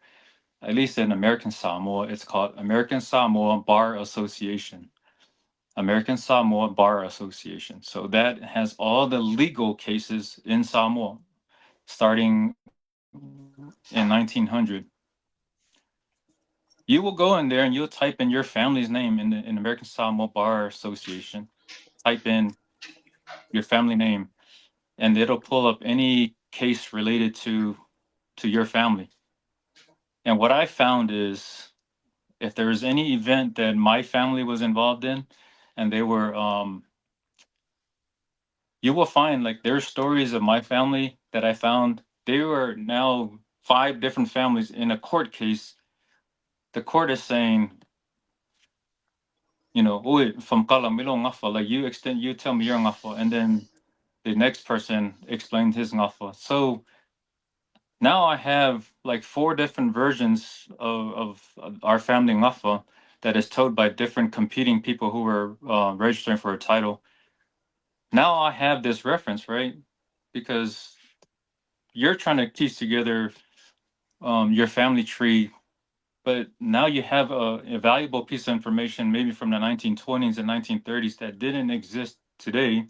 at least in American Samoa, it's called American Samoa Bar Association. American Samoa Bar Association. So, that has all the legal cases in Samoa starting in 1900. You will go in there and you'll type in your family's name in American Samoa Bar Association. Type in your family name, and it'll pull up any case related to your family. And what I found is, if there was any event that my family was involved in, and they were, you will find, like, there's stories of my family that I found. They were now five different families in a court case. The court is saying, "Oi, from Kalamilo ngafa, like, you tell me your ngafa," and then the next person explained his ngafa. So now I have like four different versions of our family ngafa that is told by different competing people who were registering for a title. Now I have this reference, right? Because you're trying to piece together your family tree, but now you have a valuable piece of information, maybe from the 1920s and 1930s, that didn't exist today.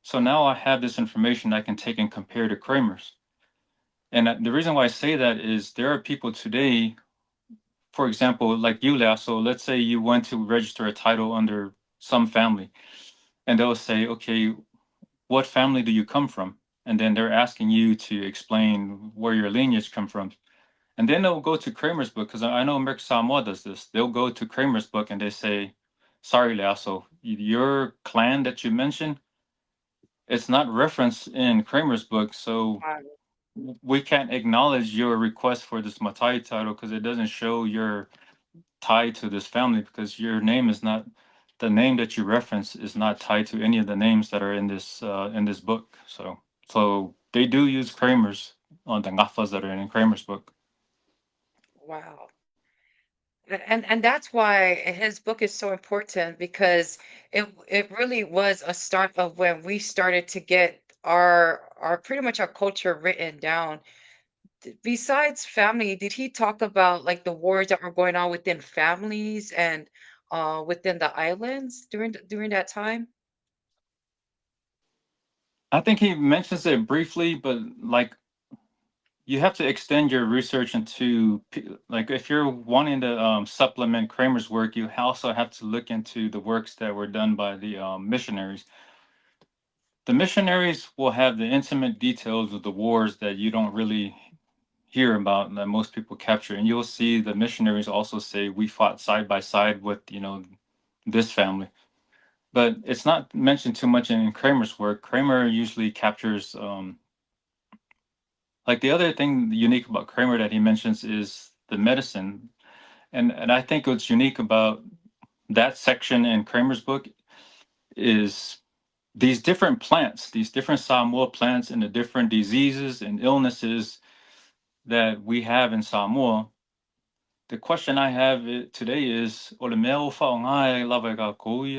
So now I have this information I can take and compare to Kramer's. And the reason why I say that is there are people today, for example, like you, Lea. So let's say you went to register a title under some family, and they'll say, okay, what family do you come from? And then they're asking you to explain where your lineage come from. And then they'll go to Kramer's book because I know American Samoa does this. They'll go to Kramer's book and they say, "Sorry, Lasso, your clan that you mentioned, it's not referenced in Kramer's book, so
Wow.
we can't acknowledge your request for this Matai title because it doesn't show you're tied to this family because your name is not the name that you reference is not tied to any of the names that are in this book. So they do use Kramer's on the ngafas that are in Kramer's book.
Wow. And that's why his book is so important because it really was a start of when we started to get our pretty much our culture written down. Besides family, did he talk about like the wars that were going on within families and within the islands during that time?
I think he mentions it briefly, but like you have to extend your research into like if you're wanting to supplement Kramer's work, you also have to look into the works that were done by the missionaries. The missionaries will have the intimate details of the wars that you don't really hear about that most people capture, and you'll see the missionaries also say we fought side by side with this family, but it's not mentioned too much in Kramer's work. Kramer usually captures like the other thing unique about Kramer that he mentions is the medicine. And I think what's unique about that section in Kramer's book is these different plants, these different Samoa plants and the different diseases and illnesses that we have in Samoa. The question I have today is, o le mea o whaonga e lawa ka koui,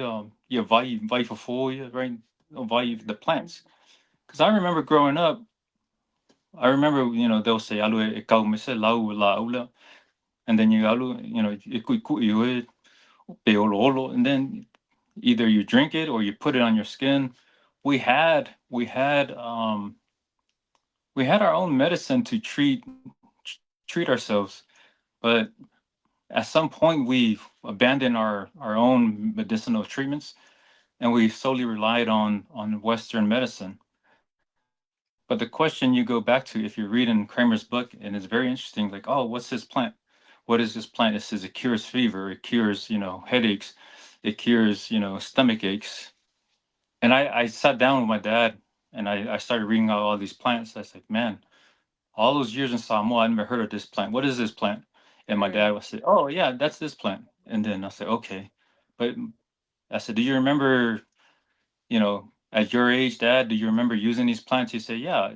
ia vai fofo, right? O vai the plants. Because I remember growing up, I remember, they'll say, alu e kau me se lau la aula. And then you alu, e kui ue, pe olo olo. And then either you drink it or you put it on your skin. We had our own medicine to treat ourselves, but at some point we abandoned our own medicinal treatments and we solely relied on Western medicine. But the question you go back to if you're reading Kramer's book, and it's very interesting, like, oh, what's this plant? What is this plant? It says it cures fever, it cures, headaches, it cures, stomach aches. And I sat down with my dad and I started reading out all these plants. I said, man, all those years in Samoa, I never heard of this plant. What is this plant? And my dad
Mm.
would say, oh, yeah, that's this plant. And then I said, okay. But I said, do you remember, at your age, Dad, do you remember using these plants? He said, yeah,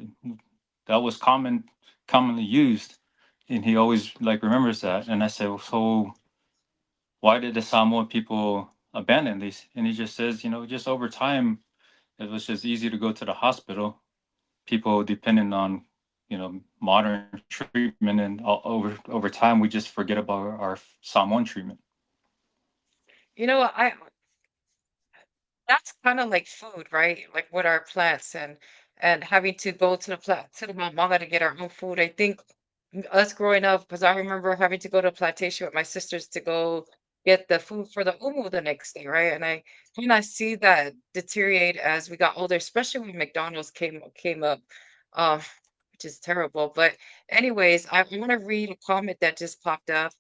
that was commonly used. And he always like remembers that. And I said, well, so why did the Samoan people abandon these? And he just says, just over time, it was just easy to go to the hospital. People depending on, modern treatment, and over time, we just forget about our Samoan treatment.
You know, that's kind of like food, right? Like with our plants and having to go to the to the manga to get our own food. I think us growing up, because I remember having to go to a plantation with my sisters to go get the food for the umu the next day, right? And I kind of see that deteriorate as we got older, especially when McDonald's came up, um, which is terrible. But anyways, I want to read a comment that just popped up.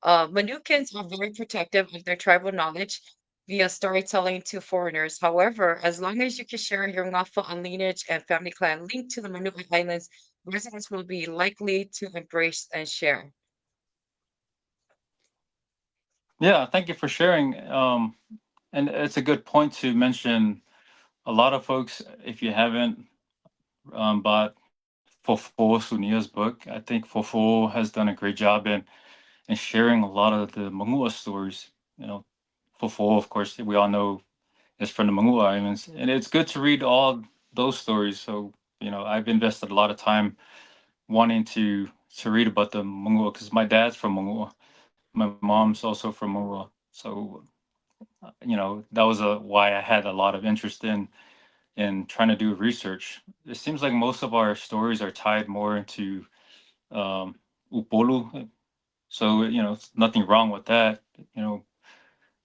Manukians are very protective of their tribal knowledge via storytelling to foreigners. However, as long as you can share your Ngafa lineage and family clan linked to the Manuka Islands, residents will be likely to embrace and share.
Yeah, thank you for sharing. And it's a good point to mention. A lot of folks, if you haven't bought Fofo Sunia's book, I think Fofo has done a great job in sharing a lot of the Mangua stories. You know, Fofo, of course, we all know is from the Mangua Islands, and it's good to read all those stories. So, I've invested a lot of time wanting to read about the Mangua because my dad's from Mangua, my mom's also from Mangua. So, that was why I had a lot of interest in trying to do research. It seems like most of our stories are tied more into um, Upolu. So, nothing wrong with that, you know.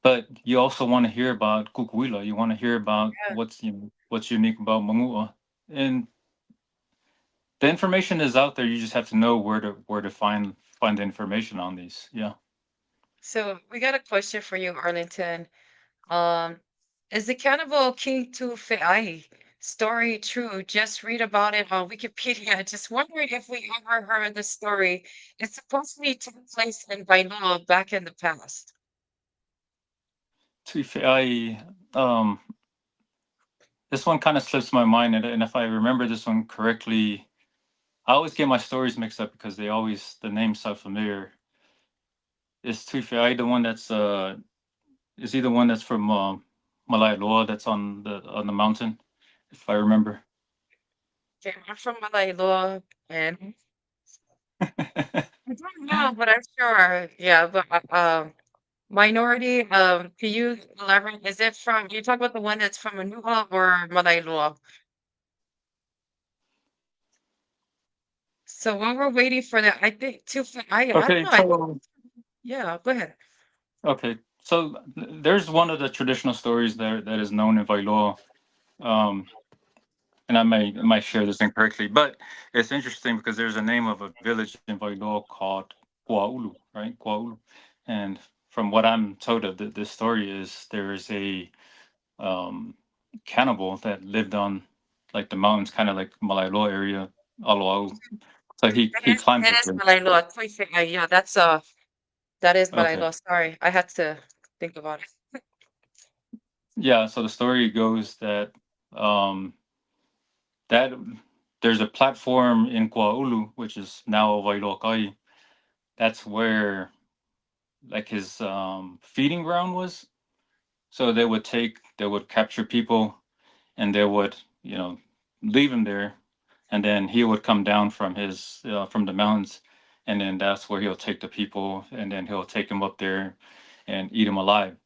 But you also want to hear about Kukuila. You want to hear about
Yeah.
what's unique about Mangua. And The information is out there. You just have to know where to find the information on these. Yeah.
So we got a question for you, Arlington. Um, is the cannibal King Tufeai story true? Just read about it on Wikipedia. Just wondering if we ever heard the story. It's supposedly took place in Vainoa back in the past.
I this one kind of slips my mind, and if I remember this one correctly, I always get my stories mixed up because the names sound familiar. Is Tufai the one that's is he the one that's from Malaya Loa that's on the mountain, if I remember?
Okay, I'm from Malailoa, and I don't know, but I'm sure. Yeah, but minority. Can you elaborate? Is it from? You talk about the one that's from Manua or Malailoa? So while we're waiting for that, I think I don't
Okay,
know.
so
Yeah, go ahead.
okay, so there's one of the traditional stories there that is known in Vailoa. Um, and I might share this incorrectly, but it's interesting because there's a name of a village in Vailoa called Kuaulu, right? Kuaulu, and from what I'm told of this story is there is a um, cannibal that lived on like the mountains, kind of like Malailoa area, Aluau. So he climbs
It
up
is
there.
Malailoa. Yeah, that is
Okay,
Malailoa. Sorry, I had to think about it.
yeah. So the story goes that um, that there's a platform in Kuaulu, which is now Wailokai. That's where like his feeding ground was. So they would capture people and they would leave him there, and then he would come down from the mountains, and then that's where he'll take the people, and then he'll take them up there and eat them alive.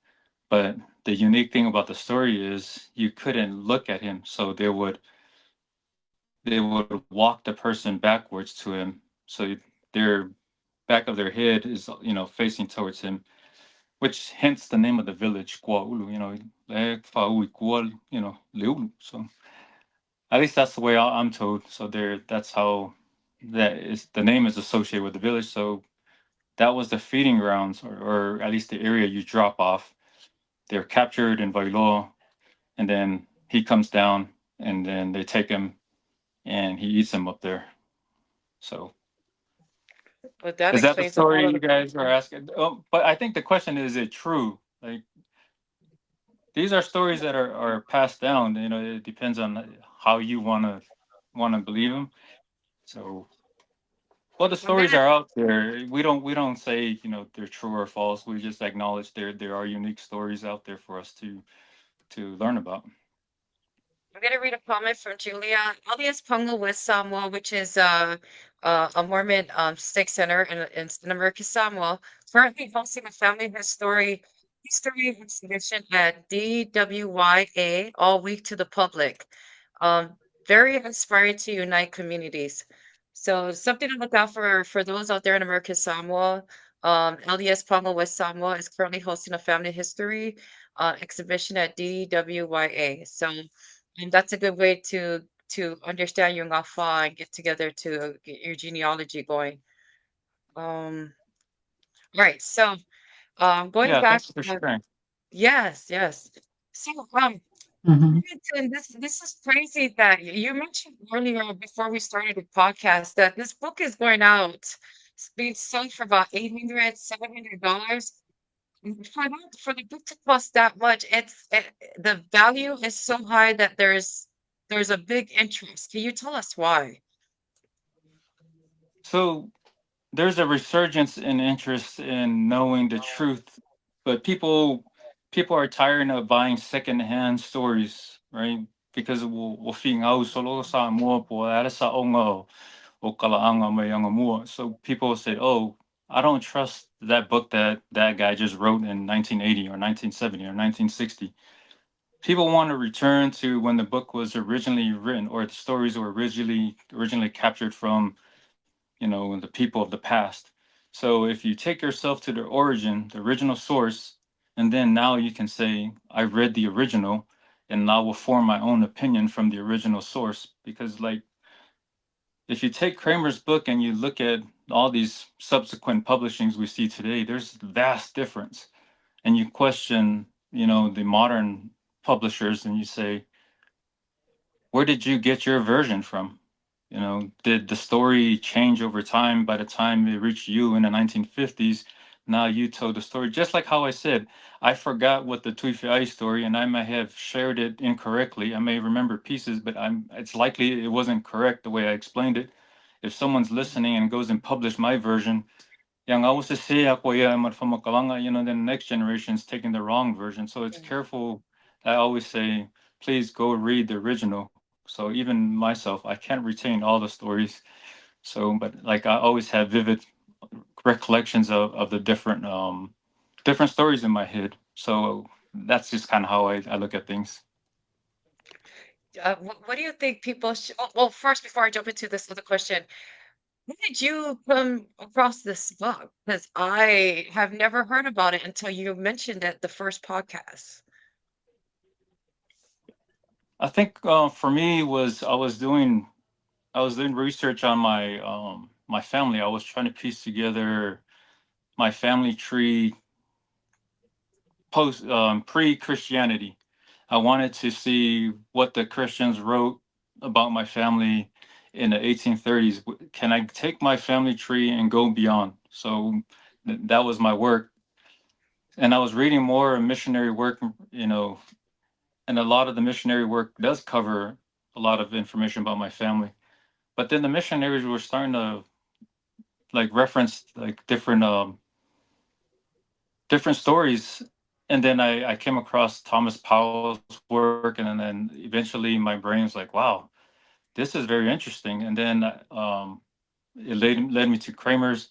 But the unique thing about the story is you couldn't look at him, so they would walk the person backwards to him, so their back of their head is facing towards him, which hence the name of the village, Kuaulu, Leulu. So at least that's the way I'm told. So that's how that is. The name is associated with the village. So that was the feeding grounds, or at least the area you drop off. They're captured in Vailo, and then he comes down, and then they take him, and he eats them up there. So
But that
is that the
explains a lot
story
of
you
the
guys are
question.
asking? But I think the question is it true? Like these are stories that are passed down. It depends on how you want to believe them. So, well, the
I'm
stories
gonna
are out there. We don't say they're true or false. We just acknowledge there are unique stories out there for us to learn about.
I'm gonna read a comment from Julia. Alias Pungo West Samoa, which is a Mormon stake center in America, Samoa, currently hosting a family history exhibition at DWYA all week to the public. Um, Very inspiring to unite communities. So something to look out for those out there in America, Samoa. LDS Pongo West Samoa is currently hosting a family history exhibition at DWYA. So and that's a good way to understand your Ngafa and get together to get your genealogy going. Um, right. So, going
Yeah,
back,
thanks for sharing.
yes, yes. So,
Mm-hmm.
Arlington, this is crazy that you mentioned earlier before we started the podcast that this book is going out. It's being sold for about $800, $700. For the book to cost that much, the value is so high that there's a big interest. Can you tell us why?
So there's a resurgence in interest in knowing the truth, but people are tired of buying secondhand stories, right? Because we'll feel au solo sa mua po ara sa ongo o kalaanga mai anga mua. So people say, "Oh, I don't trust that book that guy just wrote in 1980 or 1970 or 1960." People want to return to when the book was originally written or the stories were originally captured from the people of the past. So if you take yourself to the origin, the original source, and then now you can say, I read the original and I will form my own opinion from the original source. Because like if you take Kramer's book and you look at all these subsequent publishings we see today, there's vast difference. And you question, the modern publishers, and you say, where did you get your version from? Did the story change over time by the time it reached you in the 1950s? Now you told the story. Just like how I said, I forgot what the Tuifiai story, and I may have shared it incorrectly. I may remember pieces, but it's likely it wasn't correct the way I explained it. If someone's listening and goes and publish my version, yang ako sa siya ko ya marfamakalanga, then the next generation's taking the wrong version. So it's
Mm.
careful. I always say, please go read the original. So even myself, I can't retain all the stories. So, but like I always have vivid recollections of the different stories in my head. So that's just kind of how I look at things.
What do you think people should? Well, first, before I jump into this other question, how did you come across this book? Because I have never heard about it until you mentioned it the first podcast.
I think for me was I was doing research on my family. I was trying to piece together my family tree post pre-Christianity. I wanted to see what the Christians wrote about my family in the 1830s. Can I take my family tree and go beyond? So that was my work, and I was reading more missionary work, and a lot of the missionary work does cover a lot of information about my family. But then the missionaries were starting to like reference like different stories. And then I came across Thomas Powell's work, and then eventually my brain was like, wow, this is very interesting. And then it led me to Kramer's.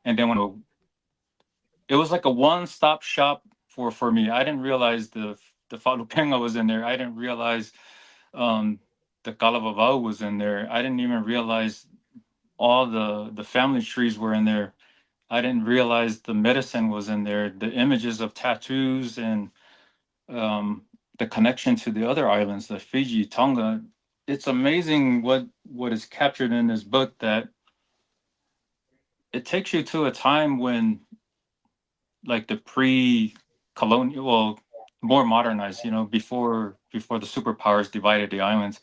And then when it was like a one-stop shop for me. I didn't realize the Falupenga was in there. I didn't realize um, the Kalavavau was in there. I didn't even realize all the family trees were in there. I didn't realize the medicine was in there. The images of tattoos and um, the connection to the other islands, the Fiji, Tonga. It's amazing what is captured in this book, that it takes you to a time when like the pre-colonial, well, more modernized, before the superpowers divided the islands.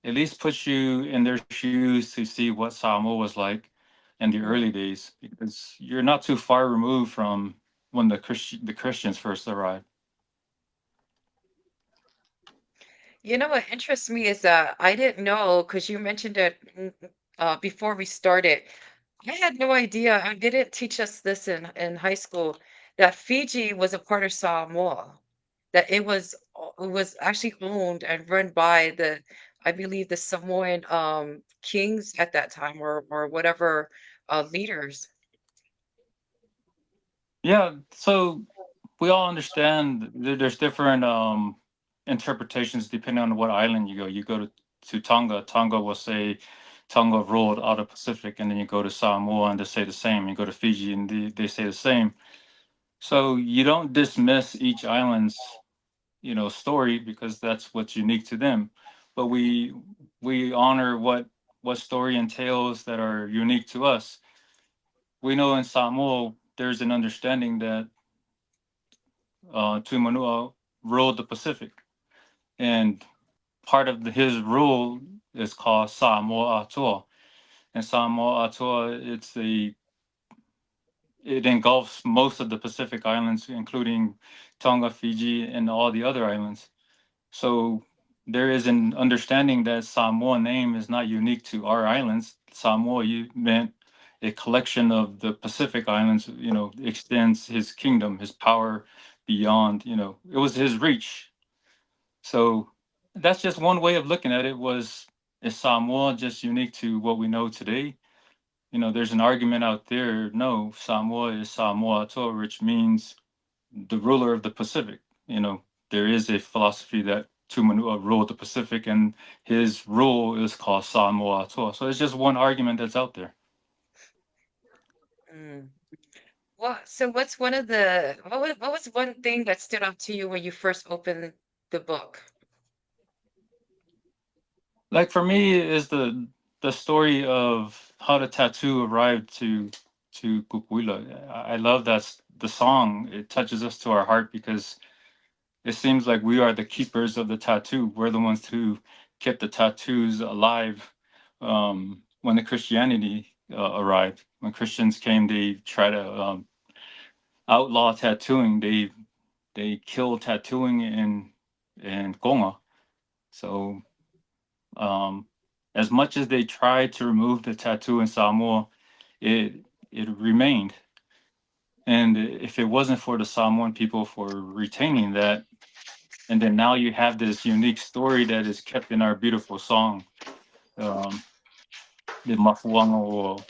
At least puts you in their shoes to see what Samoa was like in the early
Mm.
days, because you're not too far removed from when the Christians first arrived.
You know what interests me is that I didn't know because you mentioned it before we started. I had no idea. I didn't teach us this in high school that Fiji was a part of Samoa. That it was actually owned and run by I believe the Samoan kings at that time or whatever leaders.
Yeah, so we all understand there's different interpretations depending on what island you go. You go to Tonga, Tonga will say Tonga ruled out of Pacific, and then you go to Samoa and they say the same. You go to Fiji and they say the same. So you don't dismiss each island's, story, because that's what's unique to them. But we honor what story and tales that are unique to us. We know in Samoa there's an understanding that Tuimanua ruled the Pacific, and part of his rule is called Samoa Atoa. And Samoa Atoa, it engulfs most of the Pacific Islands, including Tonga, Fiji, and all the other islands. So there is an understanding that Samoa name is not unique to our islands. Samoa meant a collection of the Pacific Islands, extends his kingdom, his power beyond, it was his reach. So that's just one way of looking at it. Is Samoa just unique to what we know today? There's an argument out there. No, Samoa is Samoa Atoa, which means the ruler of the Pacific. There is a philosophy that Tumanua ruled the Pacific, and his rule is called Samoa Atoa. So it's just one argument that's out there.
Mm. What? So what's one of what was one thing that stood out to you when you first opened the book?
Like for me, is the story of how the tattoo arrived to Kukuila. I love the song. It touches us to our heart because it seems like we are the keepers of the tattoo. We're the ones who kept the tattoos alive when the Christianity arrived. When Christians came, they try to outlaw tattooing. They killed tattooing in Congo. So um, as much as they tried to remove the tattoo in Samoa, it it remained. And if it wasn't for the Samoan people for retaining that, and then now you have this unique story that is kept in our beautiful song, the Mafuanga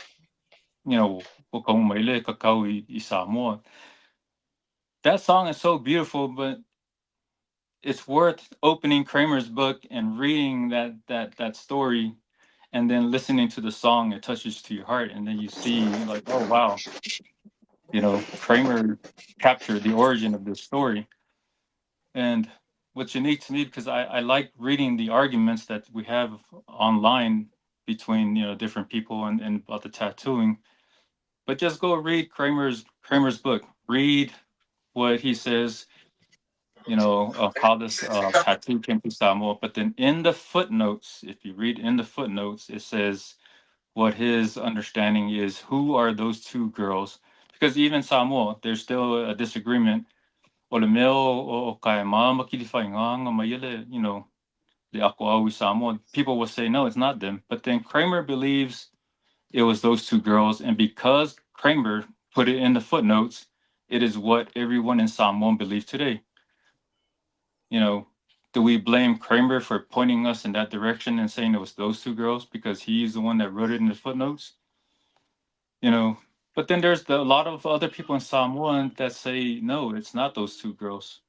o, o Kaumaile Kakau I Samoa. That song is so beautiful, but it's worth opening Kramer's book and reading that story and then listening to the song. It touches to your heart, and then you see like, oh wow, Kramer captured the origin of this story. And what's unique to me, because I like reading the arguments that we have online between different people and about the tattooing. But just go read Kramer's book. Read what he says, of how this tattoo came to Samoa. But then in the footnotes, if you read in the footnotes, it says what his understanding is. Who are those two girls? Because even Samoa, there's still a disagreement. O le mea o kai mama ki te whainganga mai ele, the Akwawi Samoa. People will say, no, it's not them. But then Kramer believes it was those two girls. And because Kramer put it in the footnotes, it is what everyone in Samoa believes today. You know, do we blame Kramer for pointing us in that direction and saying it was those two girls because he's the one that wrote it in the footnotes? You know, but then there's a lot of other people in Samoa that say, no, it's not those two girls.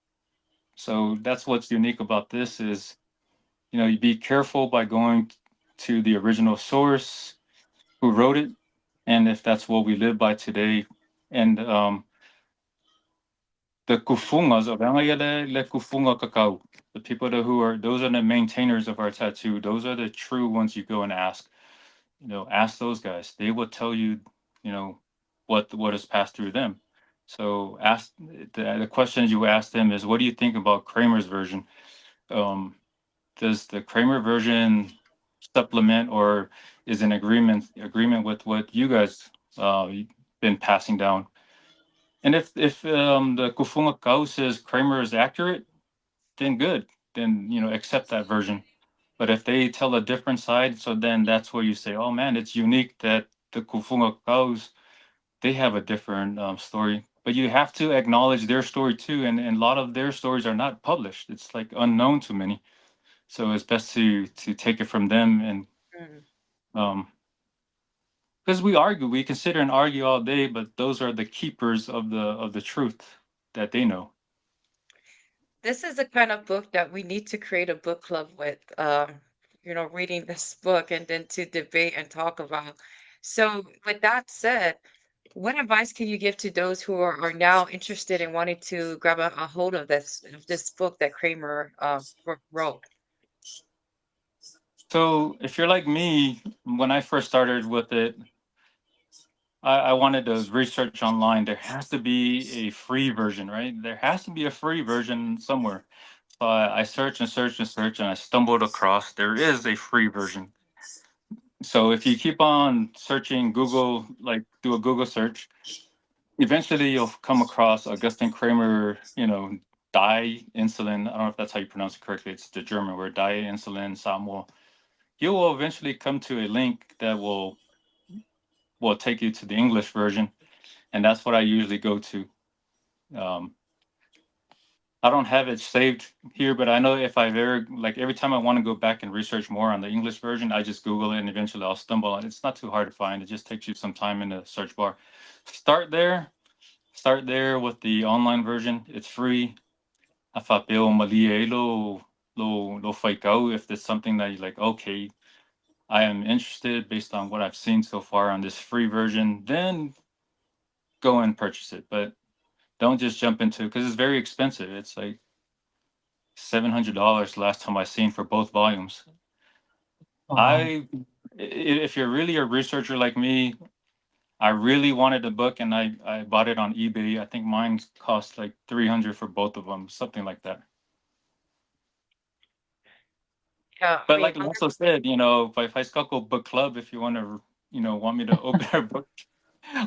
So that's what's unique about this is, you be careful by going to the original source who wrote it, and if that's what we live by today. And the kufungas, le kufunga kakao, the people those are the maintainers of our tattoo. Those are the true ones you go and ask. Ask those guys. They will tell you, you know, what has passed through them. So ask the questions you ask them is, what do you think about Kramer's version? Um, does the Kramer version supplement or is in agreement with what you guys been passing down? And if the Kufunga Kau says Kramer is accurate, then good. Then accept that version. But if they tell a different side, so then that's where you say, oh man, it's unique that the Kufunga Kaus they have a different story. But you have to acknowledge their story too, and a lot of their stories are not published. It's like unknown to many. So it's best to take it from them and
Mm.
um because we can sit here and argue all day, but those are the keepers of the truth that they know.
This is the kind of book that we need to create a book club with, reading this book and then to debate and talk about. So, with that said, what advice can you give to those who are now interested in wanting to grab a hold of this book that Kramer wrote?
So if you're like me, when I first started with it, I wanted to research online. There has to be a free version, right? There has to be a free version somewhere. So I searched and searched and searched, and I stumbled across there is a free version. So if you keep on searching Google, like do a Google search, eventually you'll come across Augustin Kramer, die insulin. I don't know if that's how you pronounce it correctly. It's the German word, die insulin Samuel. You will eventually come to a link that will take you to the English version, and that's what I usually go to. Um, I don't have it saved here, but I know if I've ever like every time I want to go back and research more on the English version, I just Google it and eventually I'll stumble on it. It's not too hard to find. It just takes you some time in the search bar. Start there. Start there with the online version. It's free. Afapeo malie lo faikau if there's something that you're like, okay, I am interested based on what I've seen so far on this free version, then go and purchase it. But don't just jump into it because it's very expensive. It's like $700 last time I seen for both volumes.
Wow.
I, if you're really a researcher like me, I really wanted the book and I bought it on eBay. I think mine cost like 300 for both of them, something like that.
Yeah, I
But
mean,
like also said, if I Skuckle book club, if you want to, want me to open our book,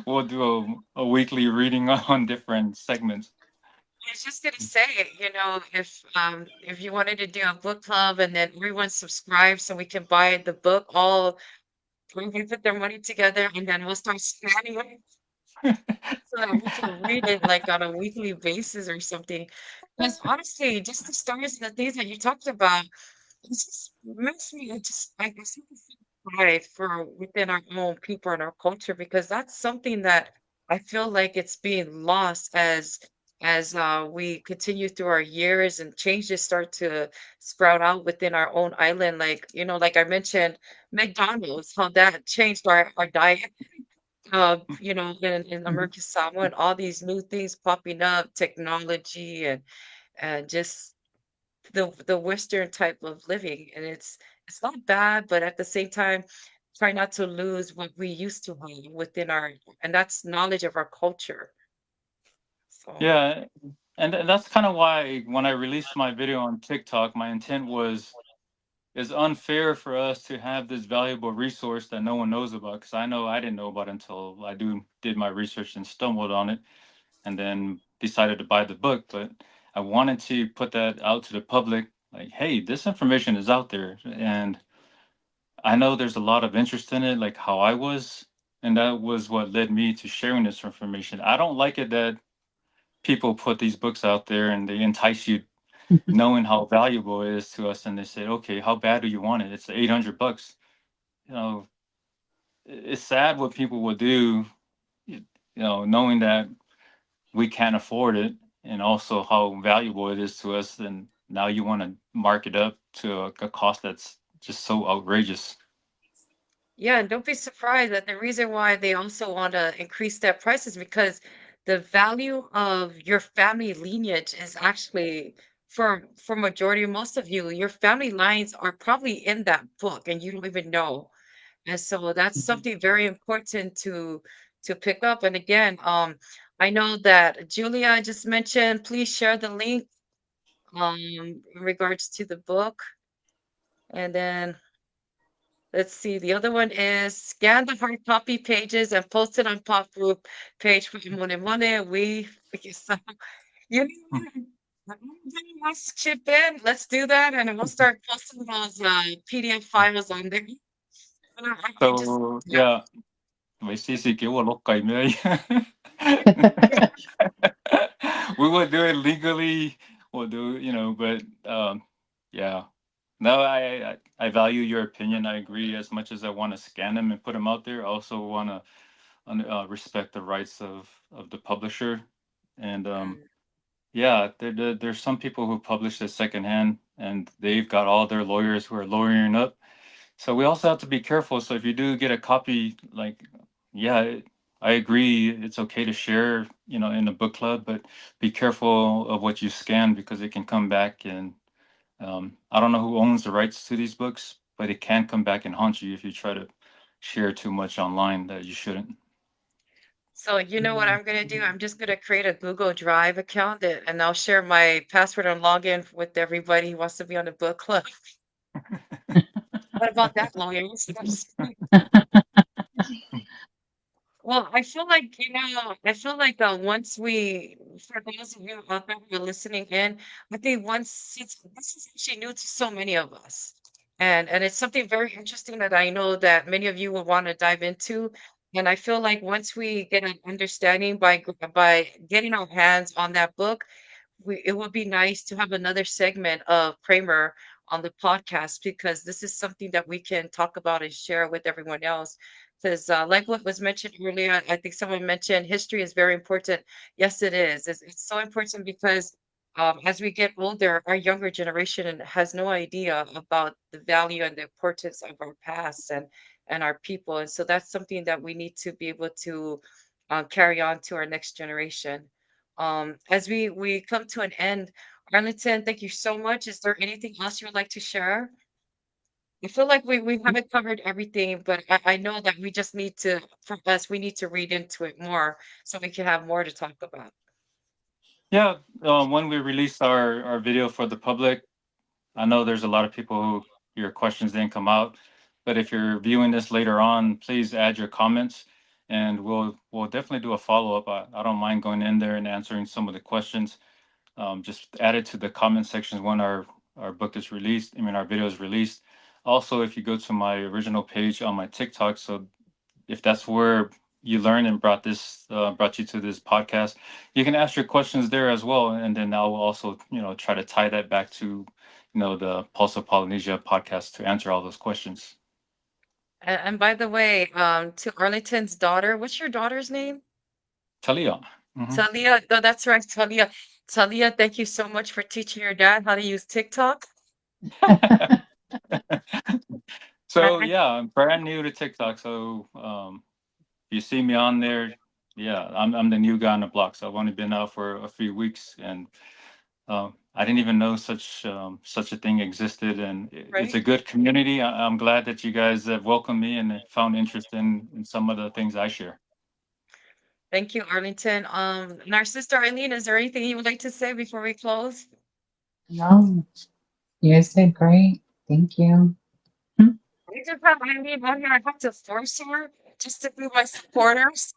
we'll do a weekly reading on different segments.
I was just gonna say, if you wanted to do a book club and then everyone subscribes so we can buy the book, all we can put their money together and then we'll start scanning it so that we can read it like on a weekly basis or something. Because honestly, just the stories and the things that you talked about, it just makes me it just like I see the pride for within our own people and our culture because that's something that I feel like it's being lost as we continue through our years and changes start to sprout out within our own island. Like, like I mentioned, McDonald's, how that changed our diet in
Mhm.
American Samoa and all these new things popping up, technology and just the Western type of living. And it's not bad, but at the same time, try not to lose what we used to have within our and that's knowledge of our culture. So
Yeah, and that's kind of why when I released my video on TikTok, my intent was it's unfair for us to have this valuable resource that no one knows about because I know I didn't know about it until did my research and stumbled on it and then decided to buy the book. But I wanted to put that out to the public, like, hey, this information is out there, and I know there's a lot of interest in it, like how I was, and that was what led me to sharing this information. I don't like it that people put these books out there and they entice you knowing how valuable it is to us and they say, okay, how bad do you want it? It's $800. You know, it's sad what people will do, knowing that we can't afford it and also how valuable it is to us. And now you want to mark it up to a cost that's just so outrageous.
yeah, and don't be surprised that the reason why they also want to increase their prices because the value of your family lineage is actually for majority of most of you, your family lines are probably in that book and you don't even know. And so that's
Mhm.
something very important to pick up. And again, I know that Julia just mentioned, please share the link in regards to the book. And then let's see, the other one is scan the hard copy pages and post it on pop group page for Mone Mone. Okay, so you know what? If anybody wants to chip in, let's do that, and we'll start posting those PDF files on there. I just
So,
yeah.
yeah, may sisig ko kay may. We will do it legally. We'll do, but yeah. No, I value your opinion. I agree. As much as I want to scan them and put them out there, I also want to respect the rights of the publisher. And
Mm.
yeah, there's some people who publish this secondhand, and they've got all their lawyers who are lawyering up. So we also have to be careful. So if you do get a copy, like, yeah, I agree, it's okay to share, in a book club, but be careful of what you scan because it can come back and I don't know who owns the rights to these books, but it can come back and haunt you if you try to share too much online that you shouldn't.
So you know what I'm gonna do? I'm just gonna create a Google Drive account and I'll share my password and login with everybody who wants to be on the book club. What about that, lawyers? Well, I feel like, once for those of you out there who are listening in, I think once this is actually new to so many of us. And it's something very interesting that I know that many of you will want to dive into. And I feel like once we get an understanding by getting our hands on that book, it would be nice to have another segment of Kramer on the podcast because this is something that we can talk about and share with everyone else. Because, like what was mentioned earlier, I think someone mentioned history is very important. Yes, it is. It's so important because as we get older, our younger generation has no idea about the value and the importance of our past and our people. And so that's something that we need to be able to carry on to our next generation. As we come to an end, Arlington, thank you so much. Is there anything else you would like to share? I feel like we haven't covered everything, but I know that we just need to, for us, we need to read into it more so we can have more to talk about.
Yeah, when we released our video for the public, I know there's a lot of people who your questions didn't come out, but if you're viewing this later on, please add your comments, and we'll definitely do a follow up. I don't mind going in there and answering some of the questions. Just add it to the comment sections when our book is released. I mean, our video is released. Also, if you go to my original page on my TikTok, so if that's where you learned and brought you to this podcast, you can ask your questions there as well, and then I will also try to tie that back to the Pulse of Polynesia podcast to answer all those questions.
And by the way, to Arlington's daughter, what's your daughter's name?
Talia. Hmm.
Talia. No, that's right, Talia. Talia, thank you so much for teaching your dad how to use TikTok.
So
I,
yeah, I'm brand new to TikTok. So if you see me on there, yeah, I'm the new guy on the block. So I've only been out for a few weeks, and I didn't even know such a thing existed, and it's
right?
a good community. I'm glad that you guys have welcomed me and found interest in some of the things I share.
Thank you, Arlington. And our sister Eileen, is there anything you would like to say before we close?
No, you guys did great. Thank you.
I just have Eileen on here. I have to force her just to be my supporters.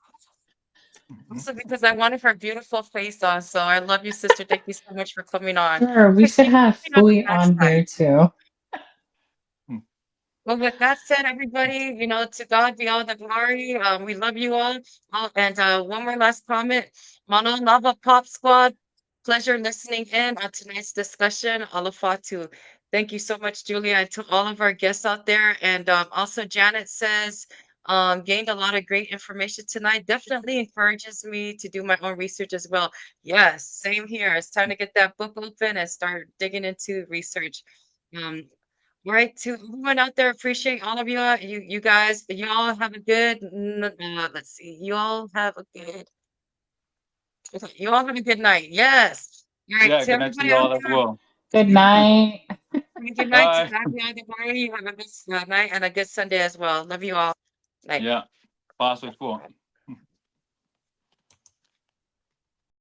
Mhm.
Also because I wanted her beautiful face on. So I love you, sister. Thank you so much for coming on.
Sure, we
Because
should
she's
have
coming on the
Fui
next
on
time.
here too.
Mm.
Well, with that said, everybody, to God be all the glory. We love you all. And one more last comment. Mano Lava Pop Squad, pleasure listening in on tonight's discussion. Alafatu. Thank you so much, Julia, and to all of our guests out there. And also, Janet says, gained a lot of great information tonight. Definitely encourages me to do my own research as well. Yes, same here. It's time to get that book open and start digging into research. Um, all right, to everyone out there, appreciate all of you. You guys, you all have a good. Let's see. You all have a good. Okay, you all have a good night. Yes. All right,
Yeah,
to
good night to
everybody
you
out
all as
there.
well.
Good night.
Have a good night. To
Bye.
God be all the glory. Have a good night and a good Sunday as well. Love you all. Night.
Yeah, paso full.